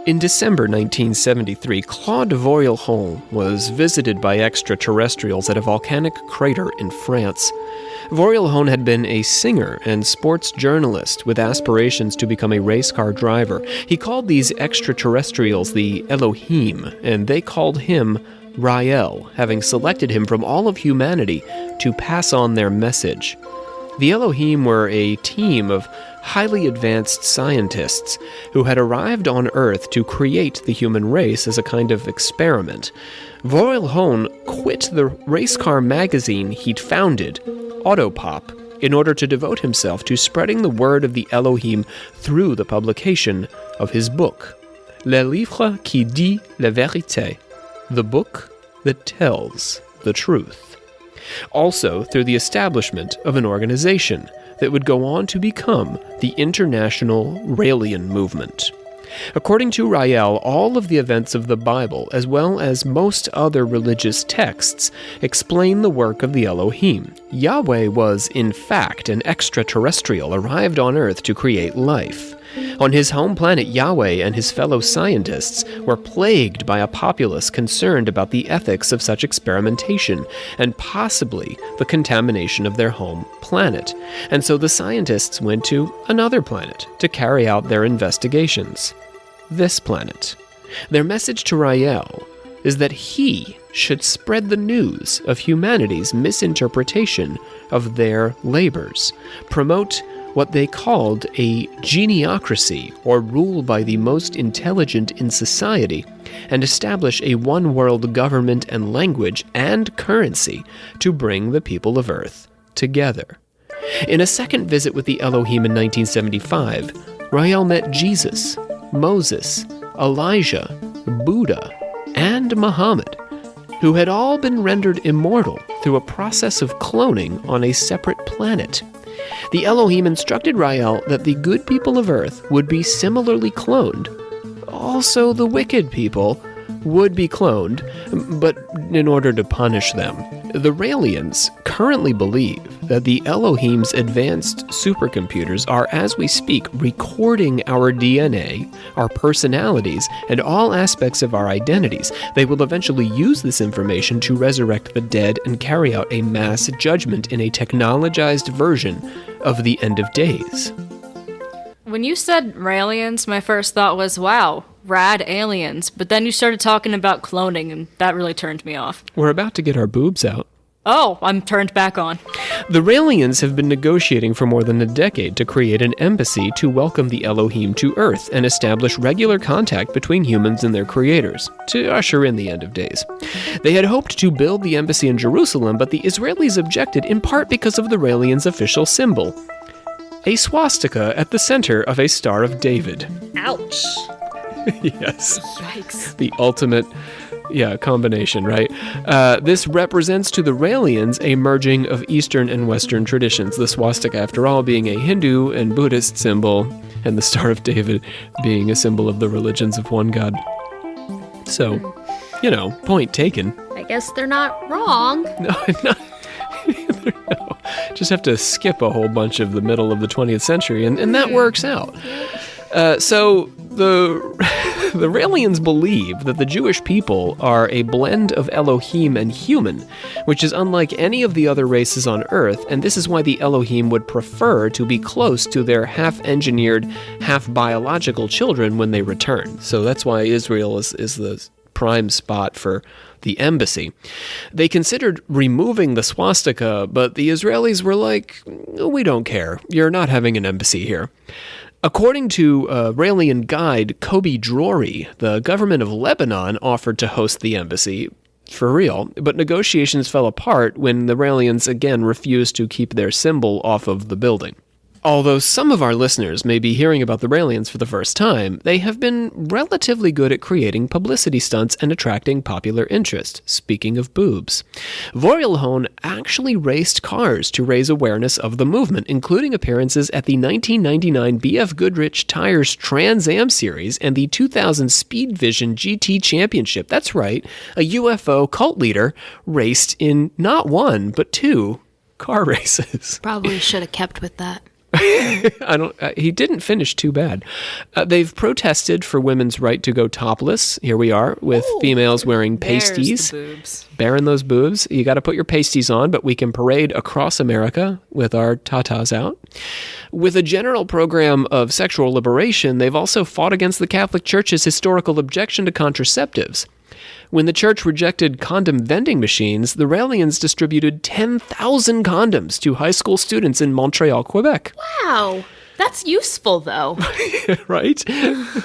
In December 1973, Claude Vorilhon was visited by extraterrestrials at a volcanic crater in France. Vorilhon had been a singer and sports journalist with aspirations to become a race car driver. He called these extraterrestrials the Elohim, and they called him Rael, having selected him from all of humanity to pass on their message. The Elohim were a team of highly advanced scientists who had arrived on Earth to create the human race as a kind of experiment. Vorilhon quit the race car magazine he'd founded, Autopop, in order to devote himself to spreading the word of the Elohim through the publication of his book, Le Livre qui dit la vérité, the book that tells the truth. Also through the establishment of an organization that would go on to become the International Raelian Movement. According to Rael, all of the events of the Bible, as well as most other religious texts, explain the work of the Elohim. Yahweh was, in fact, an extraterrestrial arrived on Earth to create life. On his home planet, Yahweh and his fellow scientists were plagued by a populace concerned about the ethics of such experimentation and possibly the contamination of their home planet. And so the scientists went to another planet to carry out their investigations. This planet. Their message to Rael is that he should spread the news of humanity's misinterpretation of their labors, promote what they called a geniocracy, or rule by the most intelligent in society, and establish a one-world government and language and currency to bring the people of Earth together. In a second visit with the Elohim in 1975, Rael met Jesus, Moses, Elijah, Buddha, and Muhammad, who had all been rendered immortal through a process of cloning on a separate planet. The Elohim instructed Rael that the good people of Earth would be similarly cloned. Also, the wicked people would be cloned, but in order to punish them. The Raelians currently believe that the Elohim's advanced supercomputers are, as we speak, recording our DNA, our personalities, and all aspects of our identities. They will eventually use this information to resurrect the dead and carry out a mass judgment in a technologized version of the end of days. When you said Raelians, my first thought was, wow, rad aliens. But then you started talking about cloning, and that really turned me off. We're about to get our boobs out. Oh, I'm turned back on. The Raelians have been negotiating for more than a decade to create an embassy to welcome the Elohim to Earth and establish regular contact between humans and their creators, to usher in the end of days. They had hoped to build the embassy in Jerusalem, but the Israelis objected in part because of the Raelians' official symbol, a swastika at the center of a Star of David. Ouch. Yes. Yikes. The ultimate, combination, right? This represents to the Raelians a merging of Eastern and Western traditions, the swastika, after all, being a Hindu and Buddhist symbol, and the Star of David being a symbol of the religions of one God. So, point taken. I guess they're not wrong. No, not. No. Just have to skip a whole bunch of the middle of the 20th century, and that works out. So the Raelians believe that the Jewish people are a blend of Elohim and human, which is unlike any of the other races on Earth, and this is why the Elohim would prefer to be close to their half-engineered, half-biological children when they return. So that's why Israel is the prime spot for the embassy. They considered removing the swastika, but the Israelis were like, we don't care. You're not having an embassy here. According to Raelian guide Kobe Drury, the government of Lebanon offered to host the embassy, for real, but negotiations fell apart when the Raelians again refused to keep their symbol off of the building. Although some of our listeners may be hearing about the Raelians for the first time, they have been relatively good at creating publicity stunts and attracting popular interest. Speaking of boobs, Vorilhon actually raced cars to raise awareness of the movement, including appearances at the 1999 BF Goodrich Tires Trans Am Series and the 2000 Speed Vision GT Championship. That's right, a UFO cult leader raced in not one, but two car races. Probably should have kept with that. He didn't finish too bad. They've protested for women's right to go topless. Here we are with females wearing pasties. There's the boobs. Bearing those boobs. You got to put your pasties on, but we can parade across America with our tatas out. With a general program of sexual liberation, they've also fought against the Catholic Church's historical objection to contraceptives. When the church rejected condom vending machines, the Raelians distributed 10,000 condoms to high school students in Montreal, Quebec. Wow. That's useful, though. Right?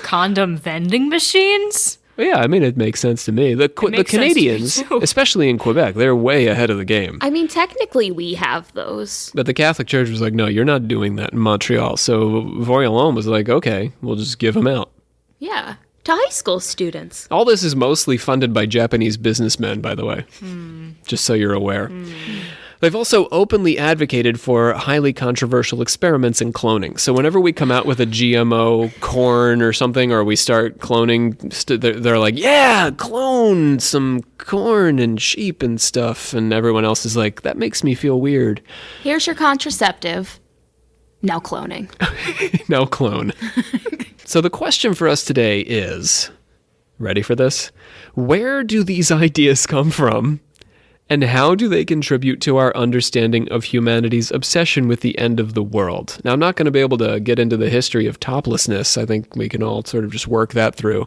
Condom vending machines? Yeah, I mean, it makes sense to me. The makes Canadians, sense to me, too. especially in Quebec, they're way ahead of the game. I mean, technically, we have those. But the Catholic Church was like, no, you're not doing that in Montreal. So Vorilhon was like, okay, we'll just give them out. Yeah. To high school students. All this is mostly funded by Japanese businessmen, by the way, just so you're aware. They've also openly advocated for highly controversial experiments in cloning. So whenever we come out with a GMO corn or something, or we start cloning, they're like, yeah, clone some corn and sheep and stuff. And everyone else is like, that makes me feel weird. Here's your contraceptive. Now cloning. Now clone. So the question for us today is, ready for this? Where do these ideas come from? And how do they contribute to our understanding of humanity's obsession with the end of the world? Now, I'm not going to be able to get into the history of toplessness. I think we can all sort of just work that through.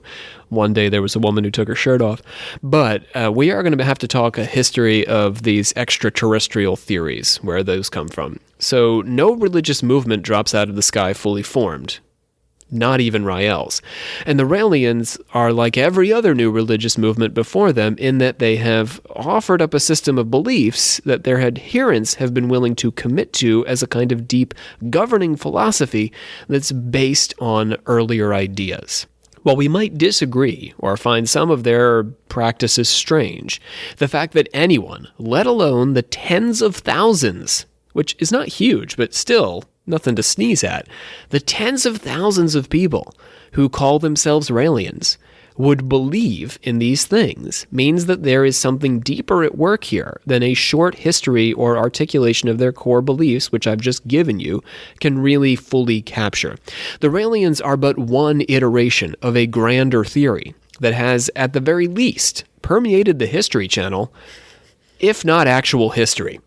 One day there was a woman who took her shirt off. But we are going to have to talk a history of these extraterrestrial theories, where those come from. So no religious movement drops out of the sky fully formed. Not even Rael's. And the Raelians are like every other new religious movement before them in that they have offered up a system of beliefs that their adherents have been willing to commit to as a kind of deep governing philosophy that's based on earlier ideas. While we might disagree or find some of their practices strange, the fact that anyone, let alone the tens of thousands, which is not huge, but still nothing to sneeze at, the tens of thousands of people who call themselves Raelians would believe in these things means that there is something deeper at work here than a short history or articulation of their core beliefs, which I've just given you, can really fully capture. The Raelians are but one iteration of a grander theory that has, at the very least, permeated the History Channel, if not actual history.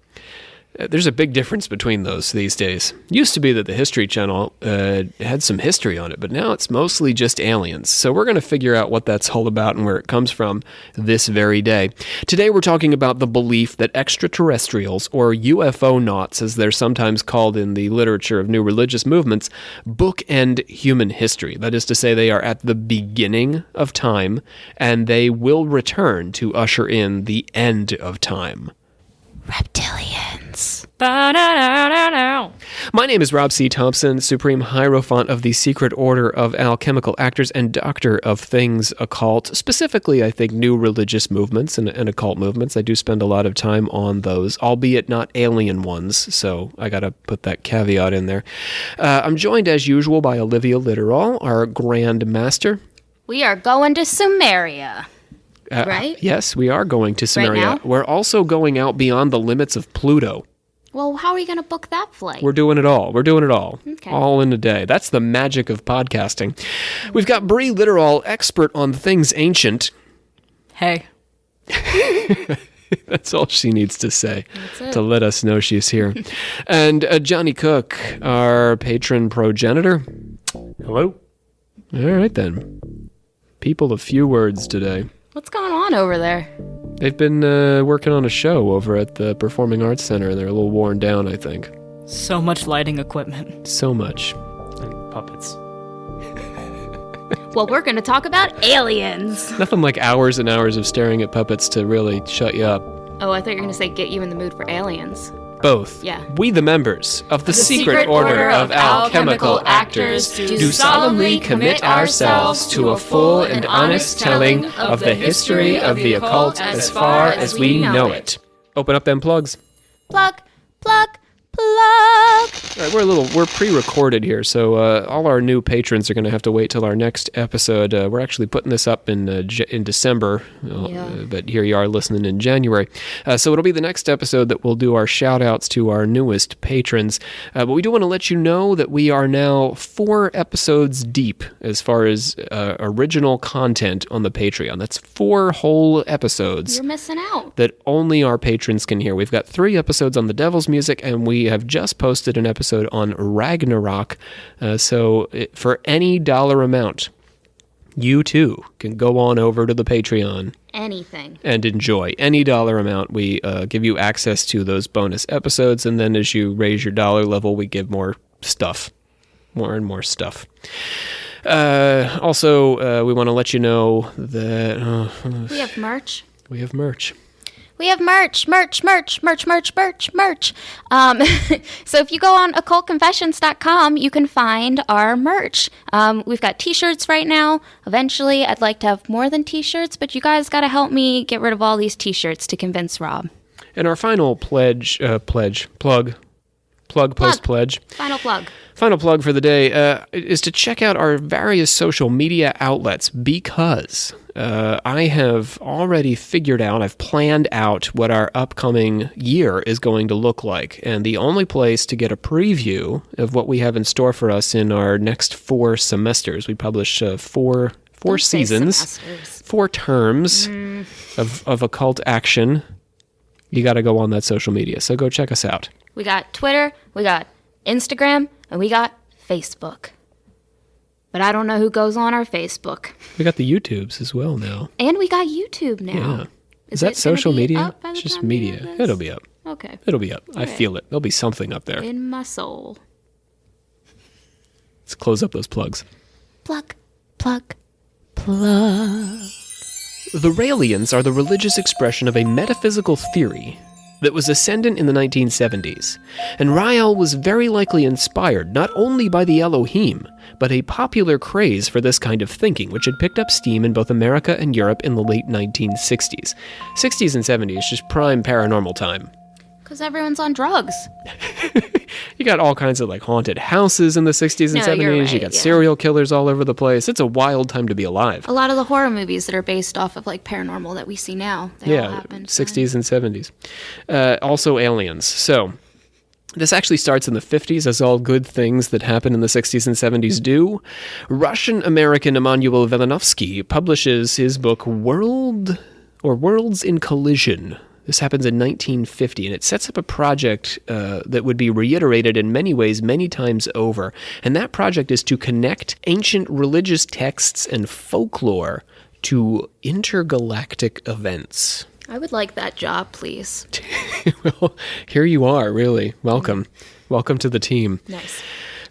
There's a big difference between those these days. Used to be that the History Channel had some history on it, but now it's mostly just aliens. So we're going to figure out what that's all about and where it comes from this very day. Today we're talking about the belief that extraterrestrials, or UFO nauts as they're sometimes called in the literature of new religious movements, bookend human history. That is to say, they are at the beginning of time, and they will return to usher in the end of time. Reptilians. Ba-da-da-da-da. My name is Rob C. Thompson, Supreme Hierophant of the Secret Order of Alchemical Actors and Doctor of Things Occult. Specifically, I think new religious movements and occult movements. I do spend a lot of time on those, albeit not alien ones, so I gotta put that caveat in there. I'm joined, as usual, by Olivia Litterall, our Grand Master. We are going to Sumeria. Right? Yes, we are going to Sumeria. Right now? We're also going out beyond the limits of Pluto. Well, how are you going to book that flight? We're doing it all. Okay. All in a day. That's the magic of podcasting. We've got Bree Litterall, expert on things ancient. Hey. That's all she needs to say to let us know she's here. And Johnny Cook, our patron progenitor. Hello? All right, then. People of few words today. What's going on over there? They've been working on a show over at the Performing Arts Center. They're a little worn down, I think. So much lighting equipment. So much. And puppets. Well, we're going to talk about aliens. Nothing like hours and hours of staring at puppets to really shut you up. Oh, I thought you were going to say get you in the mood for aliens. Both. Yeah. We, the members of the Secret Order of Alchemical Actors, do solemnly commit ourselves to a full and honest telling of the history of the occult as far as we know it. Open up them plugs. Plug, plug, Plug. All right, we're pre-recorded here, so all our new patrons are going to have to wait till our next episode. We're actually putting this up in December, but here you are listening in January. So it'll be the next episode that we'll do our shout-outs to our newest patrons. But we do want to let you know that we are now 4 episodes deep as far as original content on the Patreon. That's 4 whole episodes. You're missing out. That only our patrons can hear. We've got 3 episodes on the Devil's Music, and we have just posted an episode on Ragnarok. For any dollar amount, you too can go on over to the Patreon. Anything. And enjoy. Any dollar amount, we give you access to those bonus episodes, and then as you raise your dollar level, we give more stuff. More and more stuff. Also, we want to let you know that... we have merch. We have merch. We have merch. So if you go on occultconfessions.com, you can find our merch. We've got t-shirts right now. Eventually, I'd like to have more than t-shirts, but you guys got to help me get rid of all these t-shirts to convince Rob. And our final pledge, Final plug for the day is to check out our various social media outlets, because I have already I've planned out what our upcoming year is going to look like. And the only place to get a preview of what we have in store for us in our next 4 semesters, we publish 4 seasons, 4 terms of occult action. You got to go on that social media. So go check us out. We got Twitter, we got Instagram, and we got Facebook. But I don't know who goes on our Facebook. We got the YouTubes as well now. And we got YouTube now. Yeah. Is that social media? It's just media. It'll be up. Okay. It'll be up. Okay. I feel it. There'll be something up there. In my soul. Let's close up those plugs. Plug. The Raelians are the religious expression of a metaphysical theory that was ascendant in the 1970s, and Rael was very likely inspired not only by the Elohim, but a popular craze for this kind of thinking, which had picked up steam in both America and Europe in the late 1960s. 60s and 70s, just prime paranormal time. Because everyone's on drugs. You got all kinds of haunted houses in the 60s and 70s. You're right, you got serial killers all over the place. It's a wild time to be alive. A lot of the horror movies that are based off of paranormal that we see now, they all happened. 60s and 70s. Also aliens. So this actually starts in the 50s, as all good things that happen in the 60s and 70s do. Russian-American Emanuel Velikovsky publishes his book Worlds in Collision. This happens in 1950, and it sets up a project that would be reiterated in many ways many times over. And that project is to connect ancient religious texts and folklore to intergalactic events. I would like that job, please. Well, here you are, really. Welcome. Welcome to the team. Nice.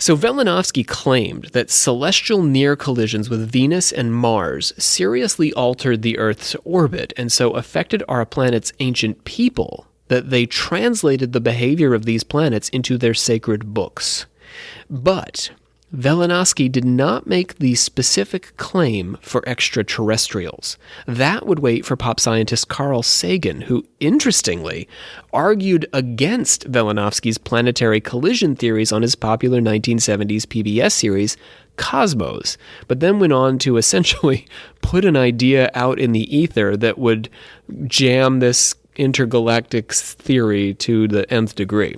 So Velikovsky claimed that celestial near collisions with Venus and Mars seriously altered the Earth's orbit and so affected our planet's ancient people that they translated the behavior of these planets into their sacred books. But Velikovsky did not make the specific claim for extraterrestrials. That would wait for pop scientist Carl Sagan, who, interestingly, argued against Velikovsky's planetary collision theories on his popular 1970s PBS series, Cosmos, but then went on to essentially put an idea out in the ether that would jam this intergalactic theory to the nth degree.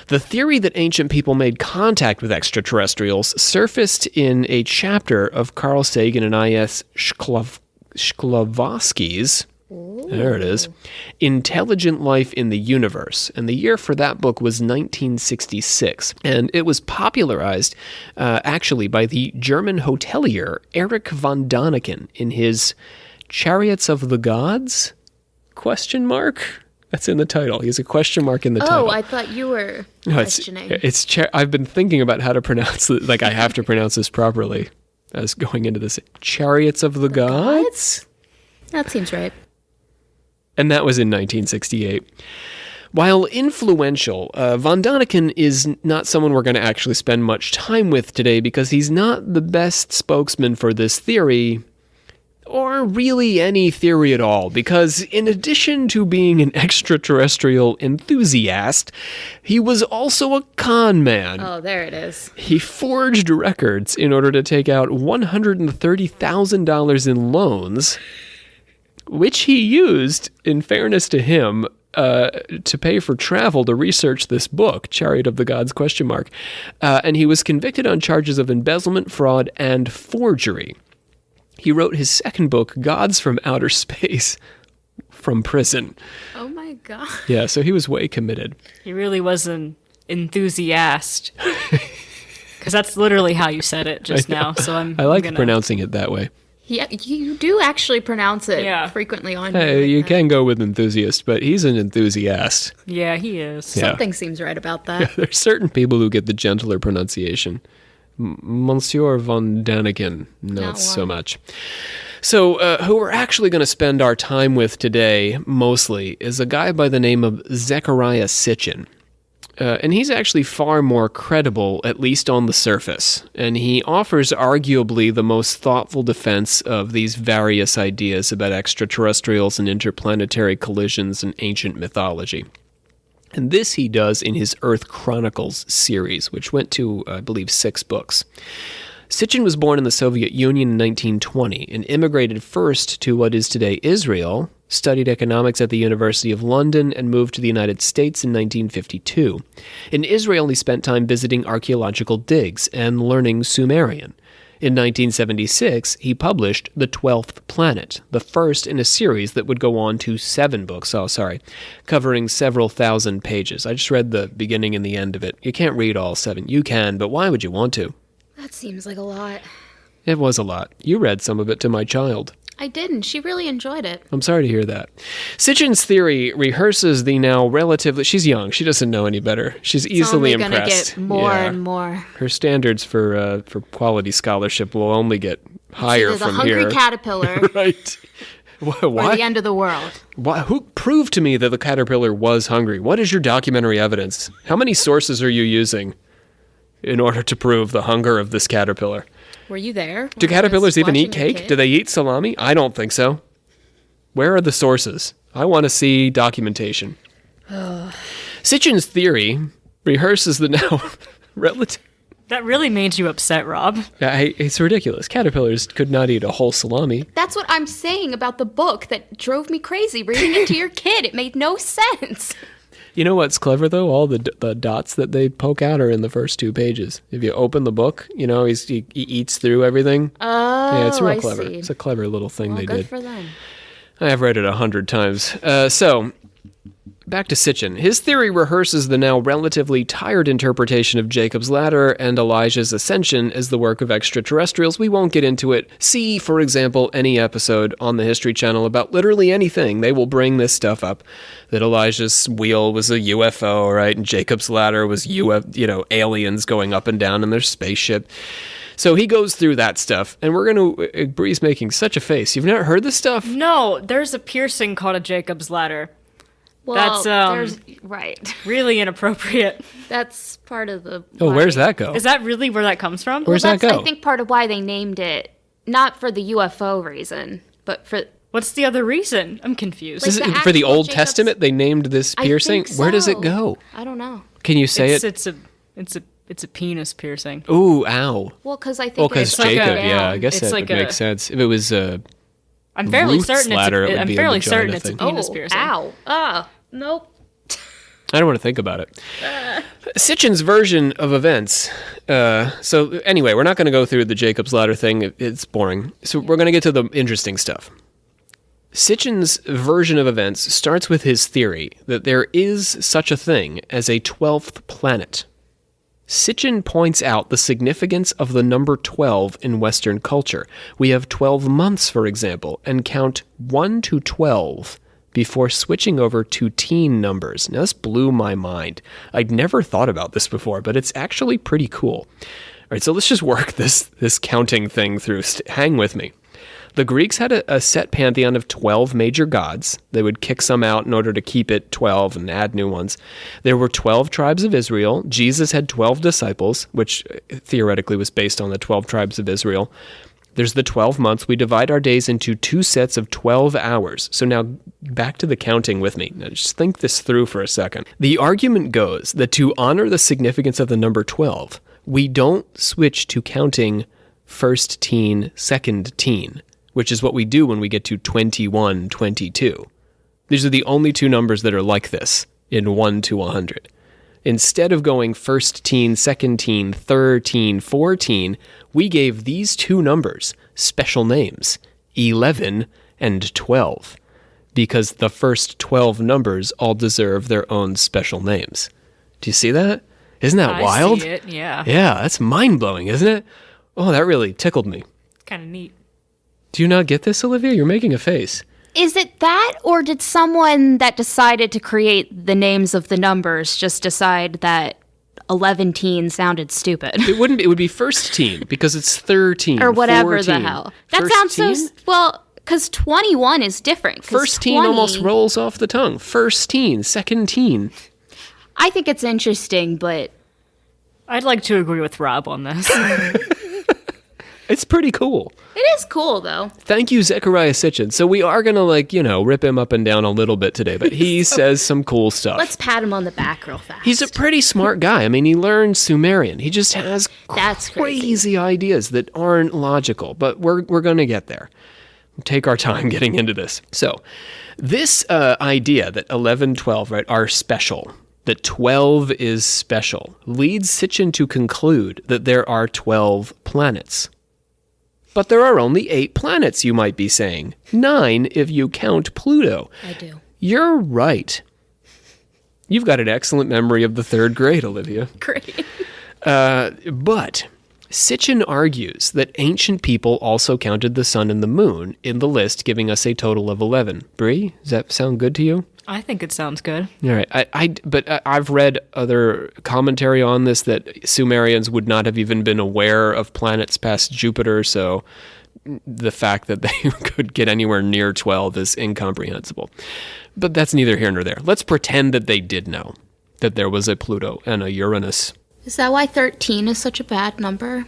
The theory that ancient people made contact with extraterrestrials surfaced in a chapter of Carl Sagan and I.S. Shklovsky's, there it is, Intelligent Life in the Universe. And the year for that book was 1966. And it was popularized, actually, by the German hotelier Erich von Däniken in his Chariots of the Gods? ? That's in the title. He has a question mark in the title. Oh, I thought you were questioning. I've been thinking about how to pronounce it. I have to pronounce this properly as going into this. Chariots of the Gods? That seems right. And that was in 1968. While influential, von Däniken is not someone we're going to actually spend much time with today because he's not the best spokesman for this theory, or really any theory at all, because in addition to being an extraterrestrial enthusiast, he was also a con man. Oh, there it is. He forged records in order to take out $130,000 in loans, which he used, in fairness to him, to pay for travel to research this book, Chariot of the Gods, ? And he was convicted on charges of embezzlement, fraud, and forgery. He wrote his second book, Gods from Outer Space, from prison. Oh my god. Yeah, so he was way committed. He really was an enthusiast. Because that's literally how you said it just now. So I like pronouncing it that way. Yeah, you do actually pronounce it frequently on here. Hey, you can go with enthusiast, but he's an enthusiast. Yeah, he is. Something seems right about that. Yeah, there's certain people who get the gentler pronunciation. Monsieur von Daniken, not so much. So, who we're actually going to spend our time with today, mostly, is a guy by the name of Zecharia Sitchin. And he's actually far more credible, at least on the surface. And he offers arguably the most thoughtful defense of these various ideas about extraterrestrials and interplanetary collisions in ancient mythology. And this he does in his Earth Chronicles series, which went to, I believe, 6 books. Sitchin was born in the Soviet Union in 1920 and immigrated first to what is today Israel, studied economics at the University of London, and moved to the United States in 1952. In Israel, he spent time visiting archaeological digs and learning Sumerian. In 1976, he published The 12th Planet, the first in a series that would go on to 7 books, covering several thousand pages. I just read the beginning and the end of it. You can't read all 7. You can, but why would you want to? That seems like a lot. It was a lot. You read some of it to my child. I didn't. She really enjoyed it. I'm sorry to hear that. Sitchin's theory rehearses the now relatively... She's young. She doesn't know any better. She's easily impressed. It's only going to get more and more. Her standards for quality scholarship will only get higher from here. The hungry caterpillar. Right. Why? Or the end of the world. Why? Who proved to me that the caterpillar was hungry? What is your documentary evidence? How many sources are you using in order to prove the hunger of this caterpillar? Were you there? Do caterpillars even eat cake? Do they eat salami? I don't think so. Where are the sources? I want to see documentation. Sitchin's theory rehearses the now relative... That really made you upset, Rob. It's ridiculous. Caterpillars could not eat a whole salami. That's what I'm saying about the book that drove me crazy reading it to your kid. It made no sense. You know what's clever, though? All the dots that they poke out are in the first 2 pages. If you open the book, he eats through everything. Oh, yeah, it's real I clever. see. It's a clever little thing they did. Good for them. I have read it 100 times. So, back to Sitchin. His theory rehearses the now relatively tired interpretation of Jacob's Ladder and Elijah's Ascension as the work of extraterrestrials. We won't get into it. See, for example, any episode on the History Channel about literally anything. They will bring this stuff up. That Elijah's wheel was a UFO, right? And Jacob's Ladder was aliens going up and down in their spaceship. So he goes through that stuff, and we're going to... Bree's making such a face. You've never heard this stuff? No, there's a piercing called a Jacob's Ladder. Well, That's right. really inappropriate. That's part of the... Oh, where's that go? Is that really where that comes from? Where's that go? I think part of why they named it, not for the UFO reason, but for... What's the other reason? I'm confused. Is it for the Old Testament they named this piercing? I think so. Where does it go? I don't know. Can you say it? It's a penis piercing. Ooh, ow. Well, because I think Well, because Jacob, like I guess it's that like would make sense. If it was I'm fairly Ruth's certain ladder, it would I'm be a fairly vagina certain it's a thing. penis piercing. Ow. Nope. I don't want to think about it. Sitchin's version of events. So anyway, we're not going to go through the Jacob's Ladder thing. It's boring. So we're going to get to the interesting stuff. Sitchin's version of events starts with his theory that there is such a thing as a 12th planet. Sitchin points out the significance of the number 12 in Western culture. We have 12 months, for example, and count 1 to 12 before switching over to teen numbers. Now, this blew my mind. I'd never thought about this before, but it's actually pretty cool. All right, so let's just work this counting thing through. Hang with me. The Greeks had a set pantheon of 12 major gods. They would kick some out in order to keep it 12 and add new ones. There were 12 tribes of Israel. Jesus had 12 disciples, which theoretically was based on the 12 tribes of Israel. There's the 12 months. We divide our days into 2 sets of 12 hours. So now back to the counting with me. Now just think this through for a second. The argument goes that to honor the significance of the number 12, we don't switch to counting first teen, second teen, which is what we do when we get to 21, 22. These are the only 2 numbers that are like this in 1 to 100. Instead of going first teen, second teen, third teen, 14, we gave these 2 numbers special names, 11 and 12, because the first 12 numbers all deserve their own special names. Do you see that? Isn't that wild? I see it, yeah. Yeah, that's mind-blowing, isn't it? Oh, that really tickled me. Kind of neat. Do you not get this, Olivia? You're making a face. Is it that, or did someone that decided to create the names of the numbers just decide that 11 teen sounded stupid? It wouldn't be. It would be first teen because it's 13 or whatever 14. the hell. That First sounds teen? so... Well, because 21 is different. 'cause First teen 20 almost rolls off the tongue. First teen, second teen. I think it's interesting, but... I'd like to agree with Rob on this. It's pretty cool. It is cool, though. Thank you, Zechariah Sitchin. So we are going to, rip him up and down a little bit today, but he says some cool stuff. Let's pat him on the back real fast. He's a pretty smart guy. I mean, he learned Sumerian. He just has That's crazy ideas that aren't logical, but we're going to get there. Take our time getting into this. So this idea that 11, 12, right, are special, that 12 is special, leads Sitchin to conclude that there are 12 planets. But there are only 8 planets, you might be saying. 9 if you count Pluto. I do. You're right. You've got an excellent memory of the 3rd grade, Olivia. Great. But Sitchin argues that ancient people also counted the sun and the moon in the list, giving us a total of 11. Bree, does that sound good to you? I think it sounds good. All right. But I've read other commentary on this that Sumerians would not have even been aware of planets past Jupiter, so the fact that they could get anywhere near 12 is incomprehensible. But that's neither here nor there. Let's pretend that they did know that there was a Pluto and a Uranus. Is that why 13 is such a bad number?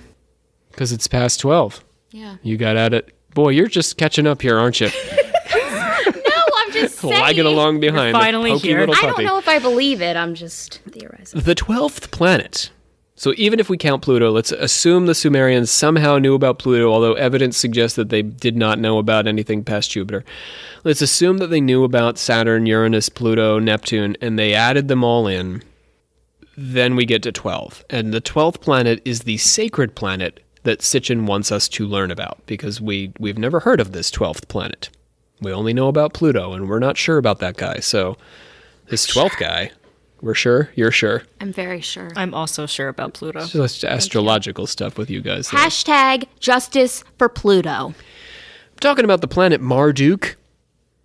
Because it's past 12. Yeah. You got at it. Boy, you're just catching up here, aren't you? No, I'm just saying. Lagging along behind. You're finally the pokey here. little I puppy. don't know if I believe it. I'm just theorizing. The 12th planet. So even if we count Pluto, let's assume the Sumerians somehow knew about Pluto, although evidence suggests that they did not know about anything past Jupiter. Let's assume that they knew about Saturn, Uranus, Pluto, Neptune, and they added them all in. Then we get to 12. And the 12th planet is the sacred planet that Sitchin wants us to learn about, because we've never heard of this 12th planet. We only know about Pluto, and we're not sure about that guy. So this 12th guy, we're sure? You're sure? I'm very sure. I'm also sure about Pluto. It's just astrological stuff with you guys. there. Hashtag justice for Pluto. I'm talking about the planet Marduk,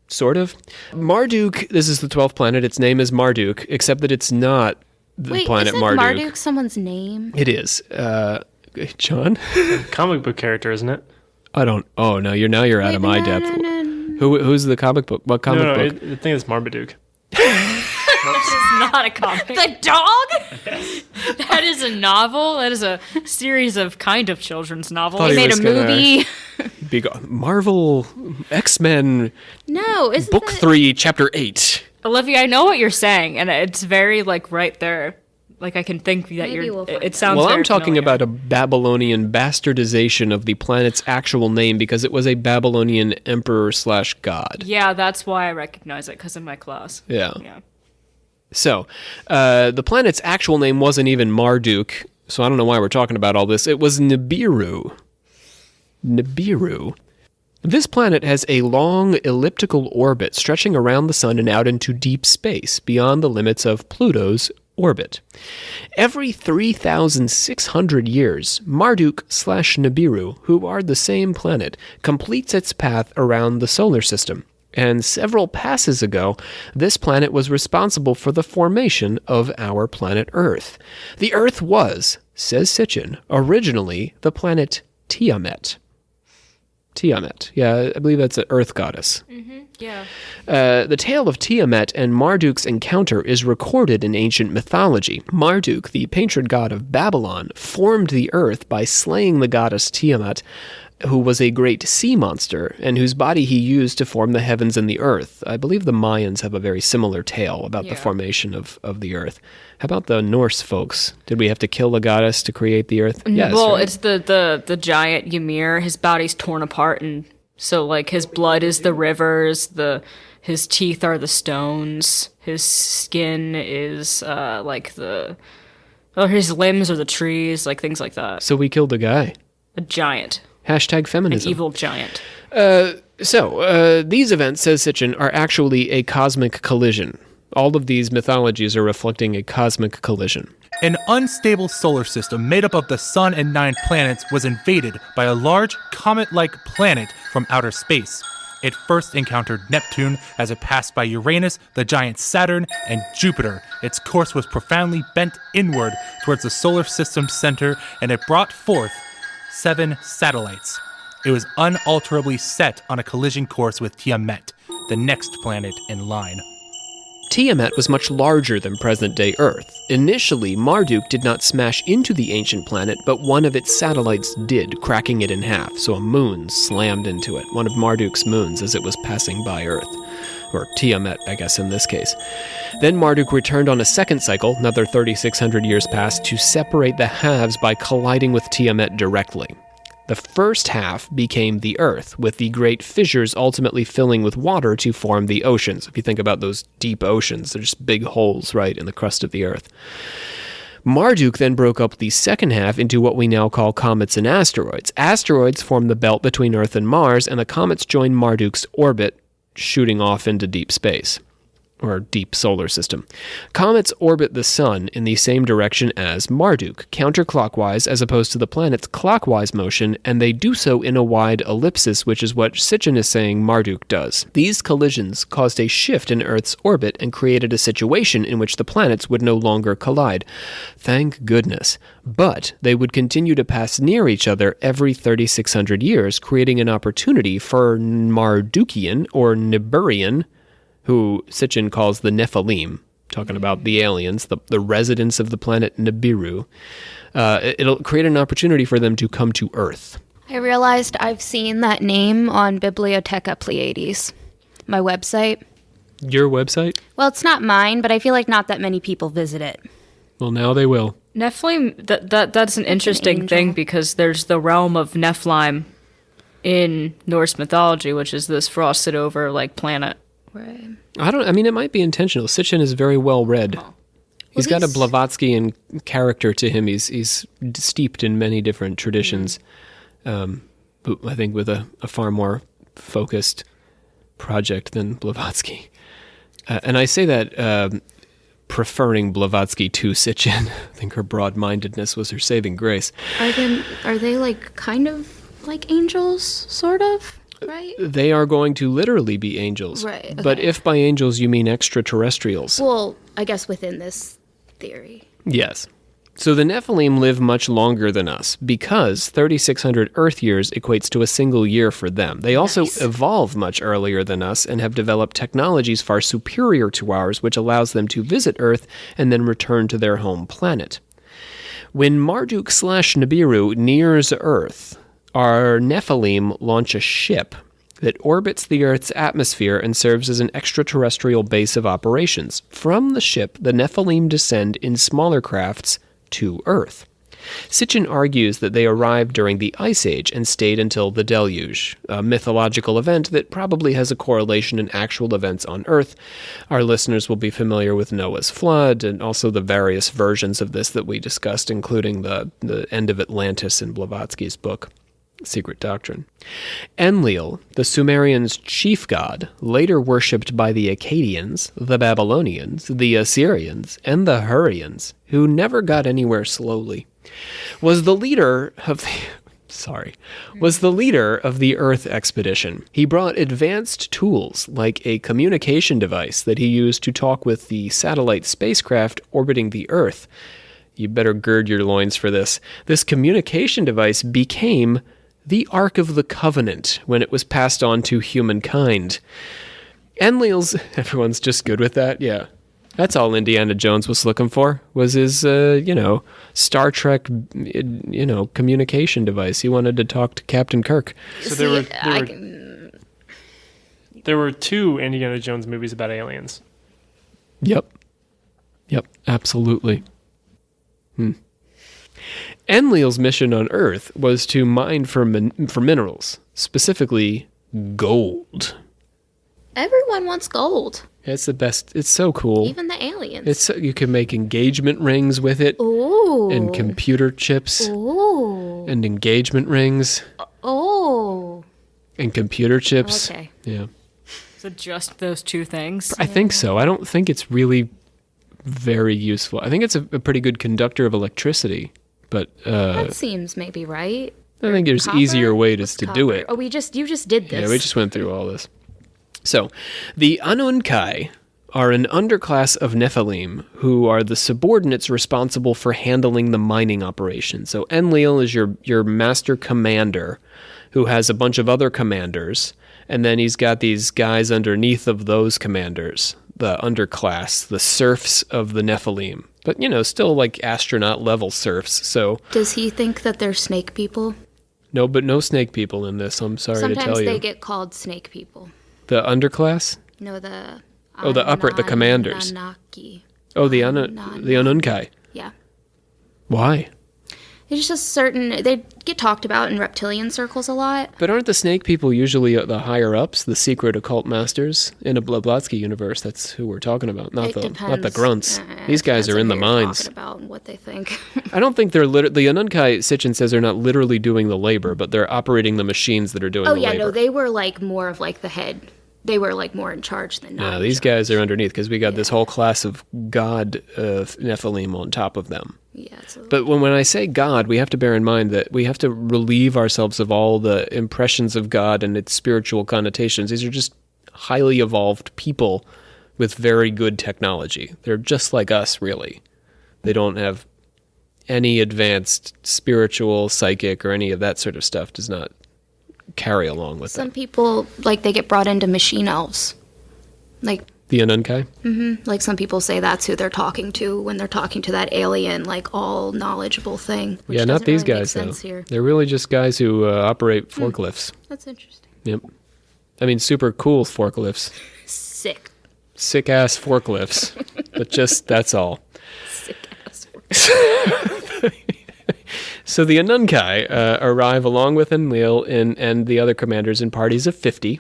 sort of. Marduk, this is the 12th planet. Its name is Marduk, except that it's not the Wait, planet isn't Marduk someone's name? It is. John? Comic book character, isn't it? I don't... Oh, no, you're out of my depth. Who's the comic book? What comic book? I think it's Marmaduke. That is not a comic. The dog? That is a novel. That is a series of kind of children's novels. Thought They he made was a gonna- movie. Marvel, X-Men, No, isn't Book that... 3, Chapter 8. Olivia, I know what you're saying, and it's very right there. Like I can think that Maybe we'll find it sounds. Well, very I'm talking familiar. about a Babylonian bastardization of the planet's actual name because it was a Babylonian emperor/god. Yeah, that's why I recognize it, because of my class. Yeah. Yeah. So, the planet's actual name wasn't even Marduk, so I don't know why we're talking about all this. It was Nibiru. Nibiru. This planet has a long elliptical orbit stretching around the sun and out into deep space beyond the limits of Pluto's orbit. Every 3,600 years, Marduk/Nibiru, who are the same planet, completes its path around the solar system. And several passes ago, this planet was responsible for the formation of our planet Earth. The Earth was, says Sitchin, originally the planet Tiamat. Tiamat. Yeah, I believe that's an earth goddess. Yeah. The tale of Tiamat and Marduk's encounter is recorded in ancient mythology. Marduk, the patron god of Babylon, formed the earth by slaying the goddess Tiamat who was a great sea monster and whose body he used to form the heavens and the earth. I believe the Mayans have a very similar tale about the formation of the earth. How about the Norse folks? Did we have to kill a goddess to create the earth? Yes, well, right? it's the giant Ymir. His body's torn apart, and so like his blood is the rivers, his teeth are the stones, his skin is his limbs are the trees, like things like that. So we killed a guy. A giant. Hashtag feminism. An evil giant. So these events, says Sitchin, are actually a cosmic collision. All of these mythologies are reflecting a cosmic collision. An unstable solar system made up of the sun and 9 planets was invaded by a large comet-like planet from outer space. It first encountered Neptune as it passed by Uranus, the giant Saturn, and Jupiter. Its course was profoundly bent inward towards the solar system's center, and it brought forth 7 satellites. It was unalterably set on a collision course with Tiamat, the next planet in line. Tiamat was much larger than present-day Earth. Initially, Marduk did not smash into the ancient planet, but one of its satellites did, cracking it in half, so a moon slammed into it, one of Marduk's moons as it was passing by Earth. Or Tiamat, I guess, in this case. Then Marduk returned on a second cycle, another 3,600 years passed, to separate the halves by colliding with Tiamat directly. The first half became the Earth, with the great fissures ultimately filling with water to form the oceans. If you think about those deep oceans, they're just big holes, right, in the crust of the Earth. Marduk then broke up the second half into what we now call comets and asteroids. Asteroids form the belt between Earth and Mars, and the comets join Marduk's orbit, shooting off into deep space, or deep solar system. Comets orbit the sun in the same direction as Marduk, counterclockwise as opposed to the planet's clockwise motion, and they do so in a wide ellipsis, which is what Sitchin is saying Marduk does. These collisions caused a shift in Earth's orbit and created a situation in which the planets would no longer collide. Thank goodness. But they would continue to pass near each other every 3,600 years, creating an opportunity for Mardukian or Niburian, who Sitchin calls the Nephilim, talking about the aliens, the residents of the planet Nibiru. It'll create an opportunity for them to come to Earth. I realized I've seen that name on Bibliotheca Pleiades, my website. Your website? Well, it's not mine, but I feel like not that many people visit it. Well, now they will. Nephilim, that's an interesting thing, because there's the realm of Nephilim in Norse mythology, which is this frosted over like planet. Right. I mean, it might be intentional. Sitchin is very well read. He's got a Blavatskyan character to him. He's steeped in many different traditions, but I think with a far more focused project than Blavatsky. And I say that preferring Blavatsky to Sitchin. I think her broad-mindedness was her saving grace. Are they like kind of like angels, sort of? Right? They are going to literally be angels. Right. Okay. But if by angels you mean extraterrestrials. Well, I guess within this theory. Yes. So the Nephilim live much longer than us because 3,600 Earth years equates to a single year for them. They also evolve much earlier than us and have developed technologies far superior to ours, which allows them to visit Earth and then return to their home planet. When Marduk/Nibiru nears Earth, our Nephilim launch a ship that orbits the Earth's atmosphere and serves as an extraterrestrial base of operations. From the ship, the Nephilim descend in smaller crafts to Earth. Sitchin argues that they arrived during the Ice Age and stayed until the Deluge, a mythological event that probably has a correlation in actual events on Earth. Our listeners will be familiar with Noah's flood and also the various versions of this that we discussed, including the end of Atlantis in Blavatsky's book, Secret Doctrine. Enlil, the Sumerians' chief god, later worshipped by the Akkadians, the Babylonians, the Assyrians, and the Hurrians, who never got anywhere slowly, was the leader of the Earth expedition. He brought advanced tools like a communication device that he used to talk with the satellite spacecraft orbiting the Earth. You better gird your loins for this. This communication device became the Ark of the Covenant when it was passed on to humankind. Enlil's... Everyone's just good with that? Yeah. That's all Indiana Jones was looking for, was his, Star Trek, communication device. He wanted to talk to Captain Kirk. So there were 2 Indiana Jones movies about aliens. Yep, absolutely. Enlil's mission on Earth was to mine for minerals, specifically gold. Everyone wants gold. It's the best. It's so cool. Even the aliens. You can make engagement rings with it. Ooh. And computer chips. Ooh. And engagement rings. Oh. And computer chips. Okay. Yeah. Is it just those 2 things? I think so. I don't think it's really very useful. I think it's a pretty good conductor of electricity, but That seems maybe right. I think there's Copper? easier ways What's to copper? do it. Oh, you just did this. Yeah, we just went through all this. So, the Anunnaki are an underclass of Nephilim who are the subordinates responsible for handling the mining operation. So Enlil is your master commander who has a bunch of other commanders, and then he's got these guys underneath of those commanders, the underclass, the serfs of the Nephilim. But, still like astronaut level serfs. So Does he think that they're snake people? no snake people in this, I'm sorry to tell Sometimes you. they get called snake people. The underclass? No, the the commanders. Anunnaki. Oh, the Anunnaki. Yeah. Why? It's just certain, they get talked about in reptilian circles a lot. But aren't the snake people usually the higher ups, the secret occult masters? In a Blavatsky universe, that's who we're talking about, not the grunts. These guys are in the mines. Talking about what they think. I don't think they're the Anunnaki, Sitchin says, are not literally doing the labor, but they're operating the machines that are doing the labor. No, they were like more of like the head. They were like more in charge than not. No, these guys are underneath because we got this whole class of god Nephilim on top of them. Yeah. But when I say God, we have to bear in mind that we have to relieve ourselves of all the impressions of God and its spiritual connotations. These are just highly evolved people with very good technology. They're just like us, really. They don't have any advanced spiritual, psychic, or any of that sort of stuff. Does not carry along with Some them. people, like, they get brought into machine elves. Like, The Anunnaki? like some people say that's who they're talking to when they're talking to that alien, like, all knowledgeable thing. Which Yeah, not doesn't these really make guys, though. sense here. They're really just guys who operate forklifts. That's interesting. Yep. I mean, super cool forklifts. Sick. Sick-ass forklifts. But that's all. Sick ass. So the Anunnaki arrive along with Enlil and the other commanders in parties of 50,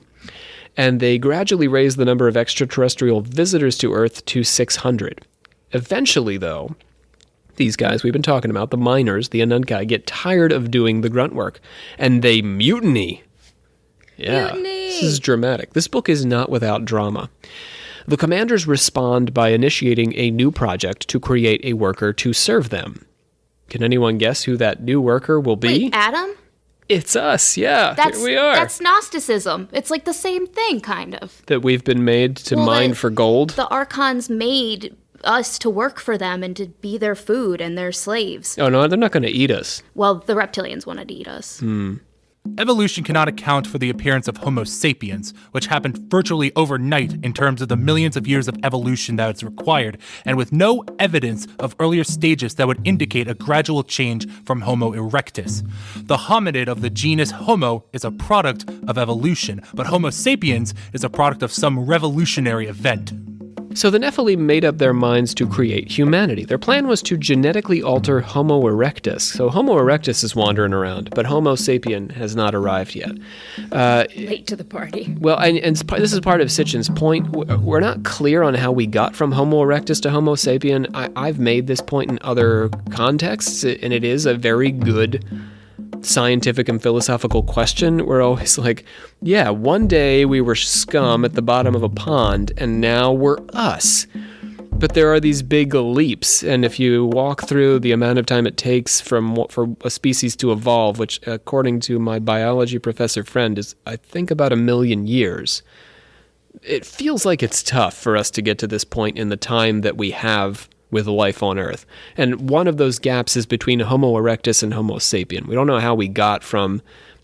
and they gradually raise the number of extraterrestrial visitors to Earth to 600. Eventually, though, these guys we've been talking about, the miners, the Anunnaki, get tired of doing the grunt work, and they mutiny. Yeah, Mutiny! This is dramatic. This book is not without drama. The commanders respond by initiating a new project to create a worker to serve them. Can anyone guess who that new worker will be? Wait, Adam? It's us, yeah. That's, Here we are. That's Gnosticism. It's like the same thing, kind of. That we've been made to Well, mine then, for gold. The Archons made us to work for them and to be their food and their slaves. Oh, no, they're not going to eat us. Well, the reptilians wanted to eat us. Evolution cannot account for the appearance of Homo sapiens, which happened virtually overnight in terms of the millions of years of evolution that is required, and with no evidence of earlier stages that would indicate a gradual change from Homo erectus. The hominid of the genus Homo is a product of evolution, but Homo sapiens is a product of some revolutionary event. So the Nephilim made up their minds to create humanity. Their plan was to genetically alter Homo erectus. So Homo erectus is wandering around, but Homo sapien has not arrived yet. Late to the party. Well, and this is part of Sitchin's point. We're not clear on how we got from Homo erectus to Homo sapien. I've made this point in other contexts, and it is a very good scientific and philosophical question. We're always like, yeah, one day we were scum at the bottom of a pond, and now we're us. But there are these big leaps, and if you walk through the amount of time it takes for a species to evolve, which according to my biology professor friend is, I think, about 1 million years, it feels like it's tough for us to get to this point in the time that we have with life on Earth. And one of those gaps is between Homo erectus and Homo sapien. We don't know how we got from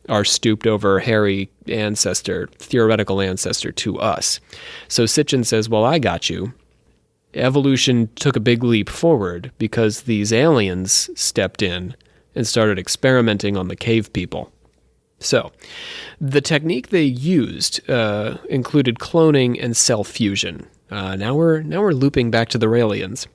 our stooped over hairy ancestor, theoretical ancestor, to us. So Sitchin says, well, I got you. evolution took a big leap forward because these aliens stepped in and started experimenting on the cave people. So, the technique they used included cloning and cell fusion. Now we're looping back to the Raelians.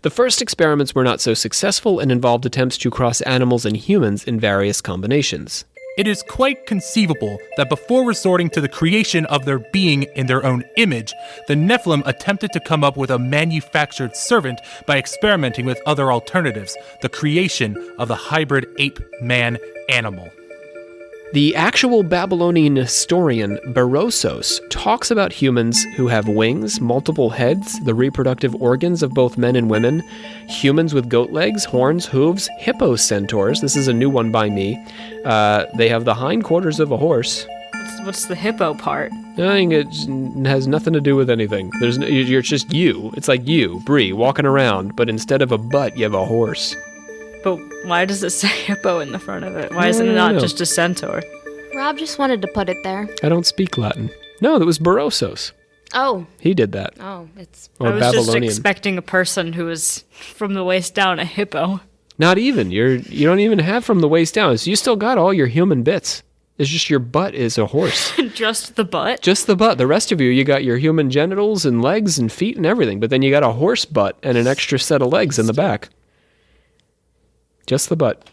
The first experiments were not so successful and involved attempts to cross animals and humans in various combinations. It is quite conceivable that before resorting to the creation of their being in their own image, the Nephilim attempted to come up with a manufactured servant by experimenting with other alternatives, the creation of the hybrid ape-man-animal. The actual Babylonian historian Berosos talks about humans who have wings, multiple heads, the reproductive organs of both men and women, humans with goat legs, horns, hooves, hippo-centaurs. This is a new one by me. They have the hindquarters of a horse. What's the hippo part? I think it has nothing to do with anything. You're just you. It's like you, Bree, walking around, but instead of a butt, you have a horse. But why does it say hippo in the front of it? Why isn't it not just a centaur? Rob just wanted to put it there. I don't speak Latin. No, that was Berosos. Oh. He did that. Oh, it's... Or I was Babylonian. just expecting a person who was from the waist down a hippo. Not even. You don't even have from the waist down. So you still got all your human bits. It's just your butt is a horse. Just the butt? Just the butt. The rest of you got your human genitals and legs and feet and everything. But then you got a horse butt and an extra set of legs in the back. Just the butt.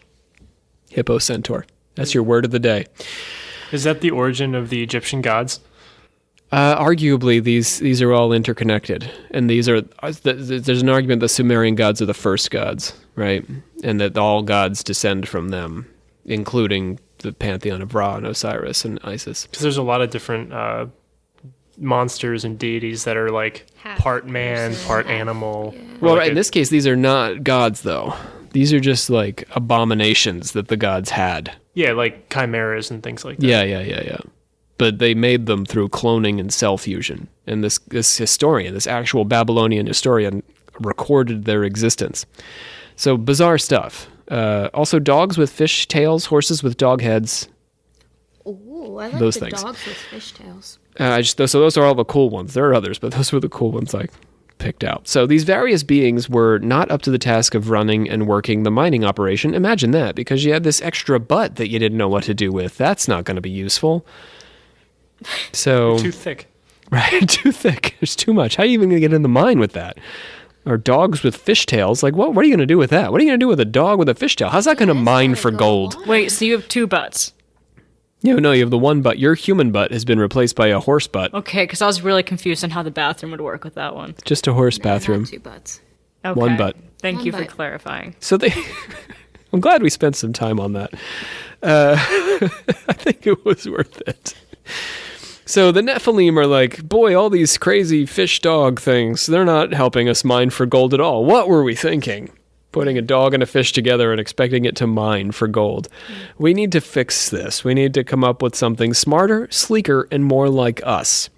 Hippo centaur. That's your word of the day. Is that the origin of the Egyptian gods? Arguably, these are all interconnected, and there's an argument that Sumerian gods are the first gods, right? And that all gods descend from them, including the pantheon of Ra and Osiris and Isis. Because there's a lot of different monsters and deities that are like part man, part animal. Yeah. Well, like in this case, these are not gods, though. These are just like abominations that the gods had. Yeah, like chimeras and things like that. Yeah. But they made them through cloning and cell fusion. And this historian, this actual Babylonian historian, recorded their existence. So bizarre stuff. Also dogs with fish tails, horses with dog heads. Ooh, I like Those the things. dogs with fishtails. So those are all the cool ones. There are others, but those were the cool ones I picked out. So these various beings were not up to the task of running and working the mining operation. Imagine that, because you had this extra butt that you didn't know what to do with. That's not going to be useful. So Too thick. right, too thick. There's too much. How are you even going to get in the mine with that? Or dogs with fishtails. Like, what are you going to do with that? What are you going to do with a dog with a fishtail? How's that going to mine for gold? Wait, so you have two butts? No, you have the one butt. Your human butt has been replaced by a horse butt. Okay, because I was really confused on how the bathroom would work with that one. Just a horse bathroom. Not two butts. Okay. One butt. Thank One you for butt. clarifying. So I'm glad we spent some time on that. I think it was worth it. So the Nephilim are like, boy, all these crazy fish dog things, they're not helping us mine for gold at all. What were we thinking? Putting a dog and a fish together and expecting it to mine for gold. We need to fix this. We need to come up with something smarter, sleeker, and more like us.